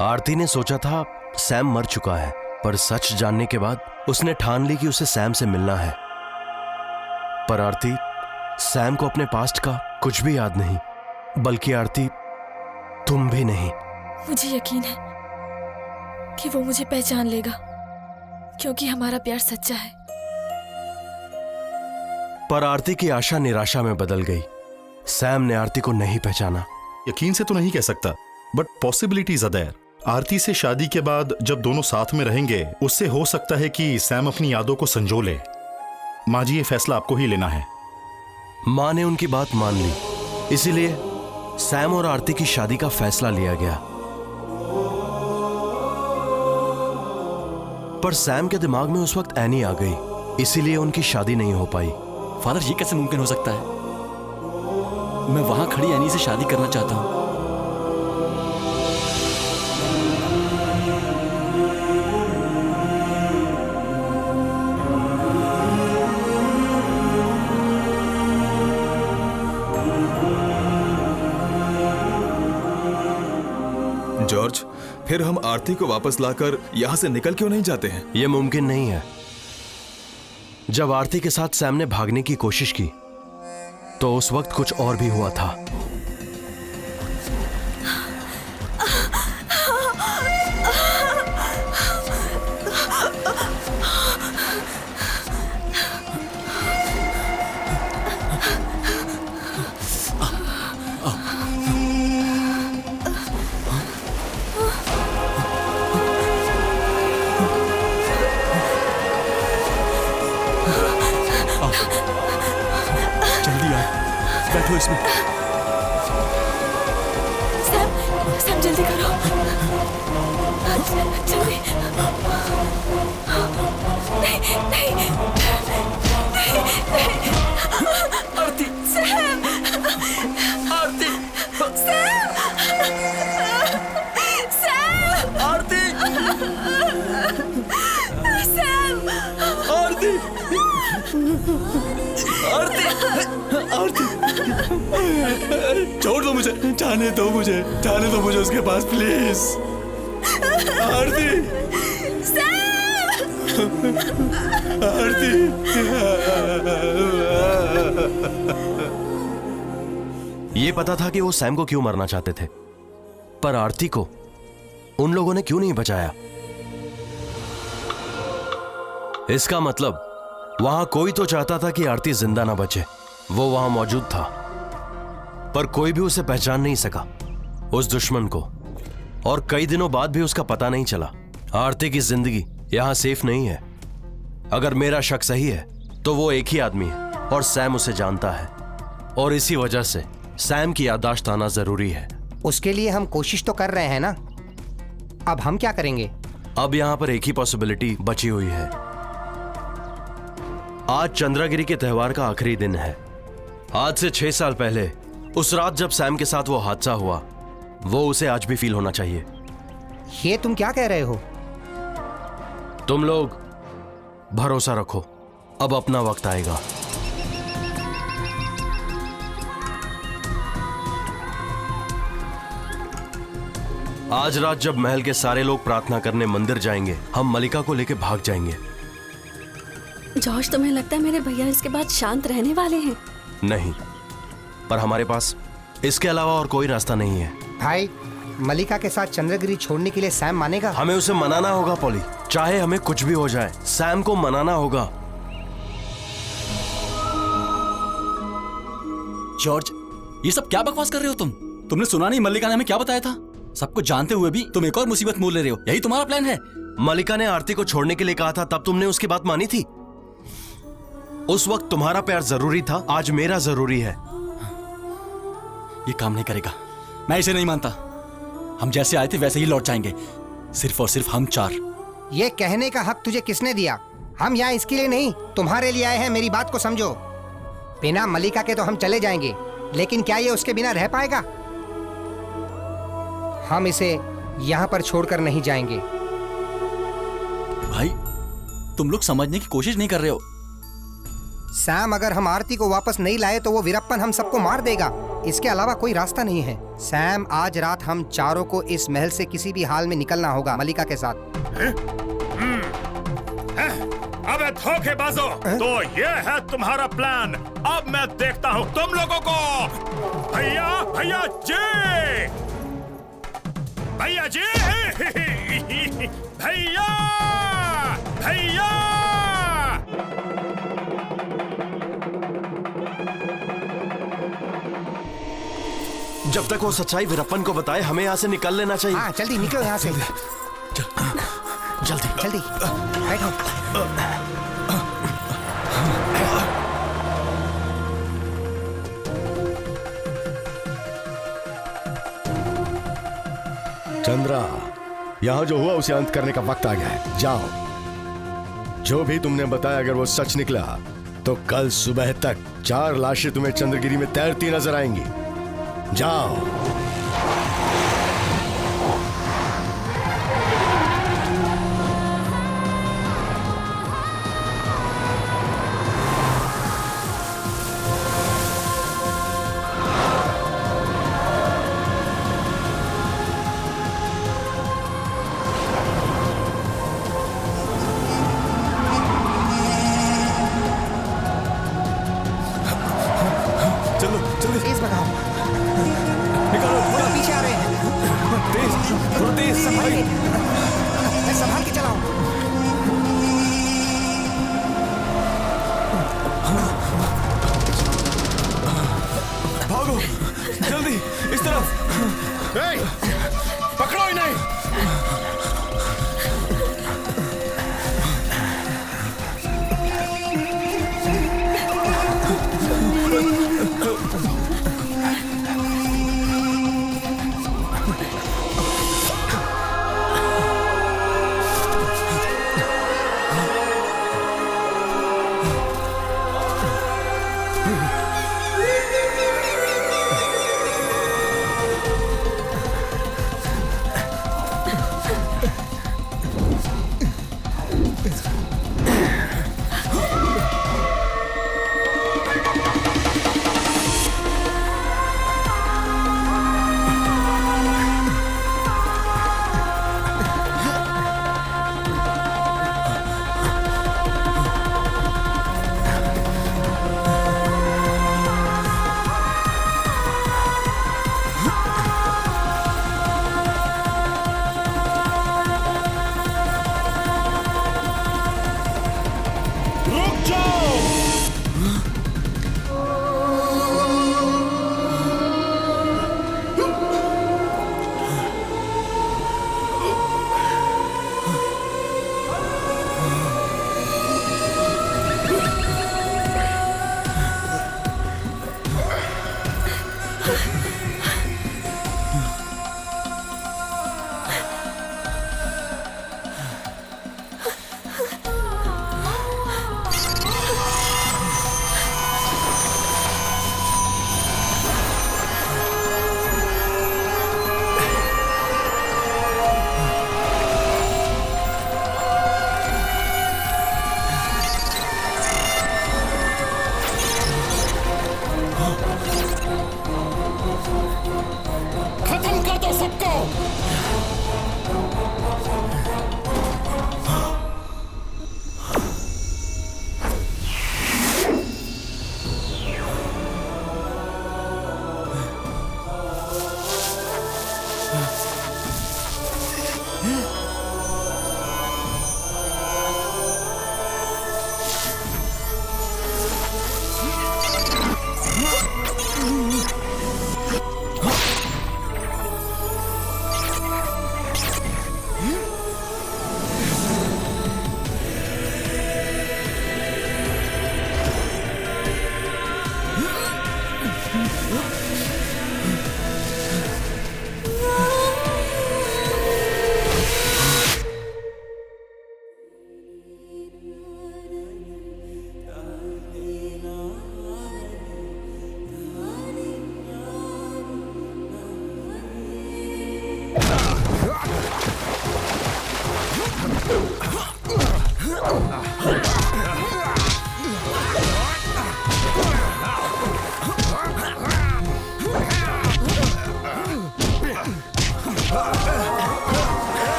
आरती ने सोचा था सैम मर चुका है, पर सच जानने के बाद उसने ठान ली कि उसे सैम से मिलना है। पर आरती, सैम को अपने पास्ट का कुछ भी याद नहीं, बल्कि आरती तुम भी नहीं। मुझे यकीन है कि वो मुझे पहचान लेगा, क्योंकि हमारा प्यार सच्चा है। पर आरती की आशा निराशा में बदल गई। सैम ने आरती को नहीं पहचाना। यकीन से तो नहीं कह सकता, बट पॉसिबिलिटीज आर देयर। आरती से शादी के बाद जब दोनों साथ में रहेंगे, उससे हो सकता है कि सैम अपनी यादों को संजो ले। माँ जी, ये फैसला आपको ही लेना है। माँ ने उनकी बात मान ली, इसीलिए सैम और आरती की शादी का फैसला लिया गया। पर सैम के दिमाग में उस वक्त एनी आ गई, इसीलिए उनकी शादी नहीं हो पाई। फादर, ये कैसे मुमकिन हो सकता है? मैं वहां खड़ी एनी से शादी करना चाहता हूं। जॉर्ज, फिर हम आरती को वापस लाकर यहाँ से निकल क्यों नहीं जाते हैं? यह मुमकिन नहीं है। जब आरती के साथ सैम ने भागने की कोशिश की तो उस वक्त कुछ और भी हुआ था। बैठो इसमें। सैम जल्दी करो, जल्दी। नहीं, नहीं, नहीं। आरती, सैम, आरती, सैम, सैम, आरती, सैम, आरती, आरती, आरती, छोड़ दो मुझे, जाने दो मुझे, जाने दो मुझे उसके पास, प्लीज। आरती, आरती। ये पता था कि वो सैम को क्यों मारना चाहते थे, पर आरती को उन लोगों ने क्यों नहीं बचाया? इसका मतलब वहां कोई तो चाहता था कि आरती जिंदा ना बचे। वो वहां मौजूद था, पर कोई भी उसे पहचान नहीं सका, उस दुश्मन को। और कई दिनों बाद भी उसका पता नहीं चला। आरती की जिंदगी यहां सेफ नहीं है। अगर मेरा शक सही है तो वो एक ही आदमी है और सैम उसे जानता है, और इसी वजह से सैम की याददाश्त आना जरूरी है। उसके लिए हम कोशिश तो कर रहे हैं ना। अब हम क्या करेंगे? अब यहां पर एक ही पॉसिबिलिटी बची हुई है। आज चंद्रागिरी के त्योहार का आखिरी दिन है। आज से 6 साल पहले उस रात जब सैम के साथ वो हादसा हुआ, वो उसे आज भी फील होना चाहिए। ये तुम क्या कह रहे हो? तुम लोग भरोसा रखो, अब अपना वक्त आएगा। आज रात जब महल के सारे लोग प्रार्थना करने मंदिर जाएंगे, हम मलिका को लेकर भाग जाएंगे। जॉर्ज, तुम्हें लगता है मेरे भैया इसके बाद शांत रहने वाले हैं? नहीं, पर हमारे पास इसके अलावा और कोई रास्ता नहीं है। भाई, मलिका के साथ चंद्रगिरी छोड़ने के लिए सैम मानेगा? हमें उसे मनाना होगा पॉली, चाहे हमें कुछ भी हो जाए, सैम को मनाना होगा। जॉर्ज, ये सब क्या बकवास कर रहे हो तुम? तुमने सुना नहीं मल्लिका ने हमें क्या बताया था? सब कुछ जानते हुए भी तुम एक और मुसीबत मोल ले रहे हो। यही तुम्हारा प्लान है? मलिका ने आरती को छोड़ने के लिए कहा था, तब तुमने उसकी बात मानी थी। उस वक्त तुम्हारा प्यार जरूरी था, आज मेरा जरूरी है। ये काम नहीं करेगा, मैं इसे नहीं मानता। हम जैसे आए थे वैसे ही लौट जाएंगे, सिर्फ और सिर्फ हम 4। ये कहने का हक तुझे किसने दिया? हम यहाँ इसके लिए नहीं, तुम्हारे लिए आए हैं। मेरी बात को समझो। बिना मलिका के तो हम चले जाएंगे, लेकिन क्या ये उसके बिना रह पाएगा? हम इसे यहाँ पर छोड़कर नहीं जाएंगे। भाई, तुम लोग समझने की कोशिश नहीं कर रहे हो। सैम अगर हम आरती को वापस नहीं लाए तो वो वीरप्पन हम सबको मार देगा। इसके अलावा कोई रास्ता नहीं है। सैम, आज रात हम चारों को इस महल से किसी भी हाल में निकलना होगा मलिका के साथ। अबे धोखेबाजों, तो ये है तुम्हारा प्लान। अब मैं देखता हूँ तुम लोगों को। भैया, भैया जी, भैया जी, भैया, भैया। जब तक वो सच्चाई वीरप्पन को बताए, हमें यहाँ से निकल लेना चाहिए। हाँ, जल्दी निकलो यहाँ से। जल्दी जल्दी बैठो। चंद्रा, यहाँ जो हुआ उसे अंत करने का वक्त आ गया है। जाओ, जो भी तुमने बताया अगर वो सच निकला तो कल सुबह तक 4 लाशें तुम्हें चंद्रगिरी में तैरती नजर आएंगी। जाओ। तेज भगाओ। निकालो, थोड़ा पीछे आ रहे हैं। तेज, थोड़ा तेज। संभाल के, मैं संभाल के चलाऊं। भागो, जल्दी, इस तरफ। पकड़ो इन्हें।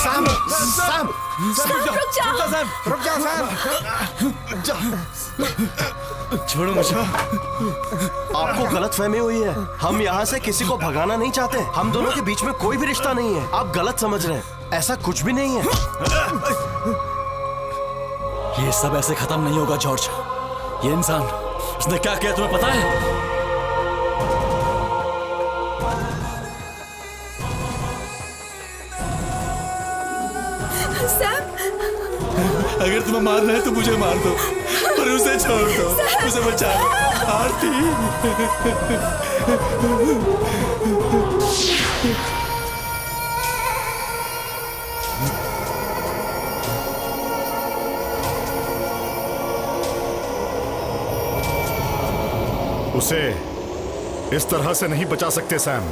सैम, सैम, रुक जाओ। रुक जाओ सैम। छोड़ो मुझे। आपको गलतफहमी हुई है। हम यहाँ से किसी को भगाना नहीं चाहते। हम दोनों के बीच में कोई भी रिश्ता नहीं है। आप गलत समझ रहे हैं। ऐसा कुछ भी नहीं है। ये सब ऐसे खत्म नहीं होगा जॉर्ज। ये इंसान, उसने क्या किया तुम्हें पता है? अगर तुम्हें मारना है तो मुझे मार दो, पर उसे छोड़ दो। उसे बचा लो आरती। उसे इस तरह से नहीं बचा सकते सैम।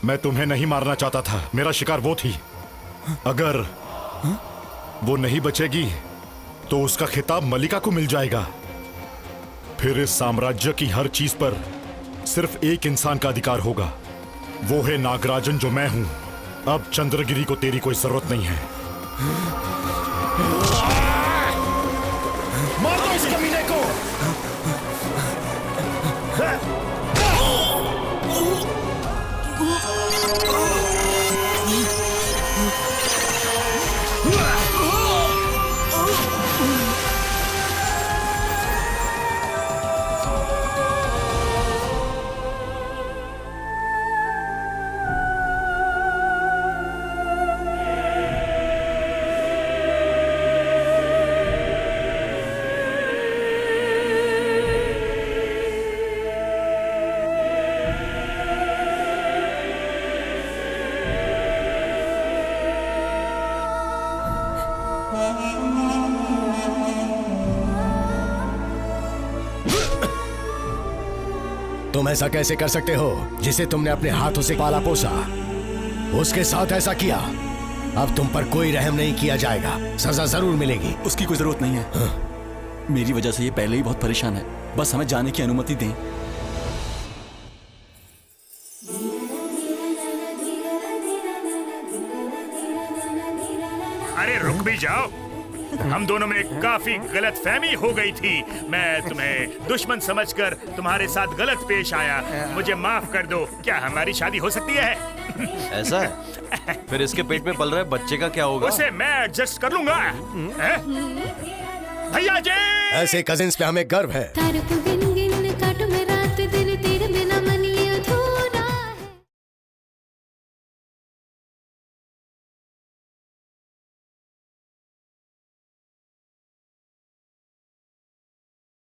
मैं तुम्हें नहीं मारना चाहता था। मेरा शिकार वो थी। अगर वो नहीं बचेगी तो उसका खिताब मलिका को मिल जाएगा। फिर इस साम्राज्य की हर चीज पर सिर्फ एक इंसान का अधिकार होगा। वो है नागराजन, जो मैं हूं। अब चंद्रगिरी को तेरी कोई जरूरत नहीं है। मार दो इस कमीने को। तुम ऐसा कैसे कर सकते हो जिसे तुमने अपने हाथों से पाला पोसा? उसके साथ ऐसा किया। अब तुम पर कोई रहम नहीं किया जाएगा। सजा जरूर मिलेगी। उसकी कोई जरूरत नहीं है। मेरी वजह से ये पहले ही बहुत परेशान है। बस हमें जाने की अनुमति दें। अरे रुक भी जाओ। हम दोनों में काफी गलतफहमी हो गई थी। मैं तुम्हें दुश्मन समझकर तुम्हारे साथ गलत पेश आया। मुझे माफ कर दो। क्या हमारी शादी हो सकती है? ऐसा है? फिर इसके पेट में पल रहे बच्चे का क्या होगा? उसे मैं एडजस्ट कर लूंगा। भैया जी, ऐसे कजिन्स पे हमें गर्व है।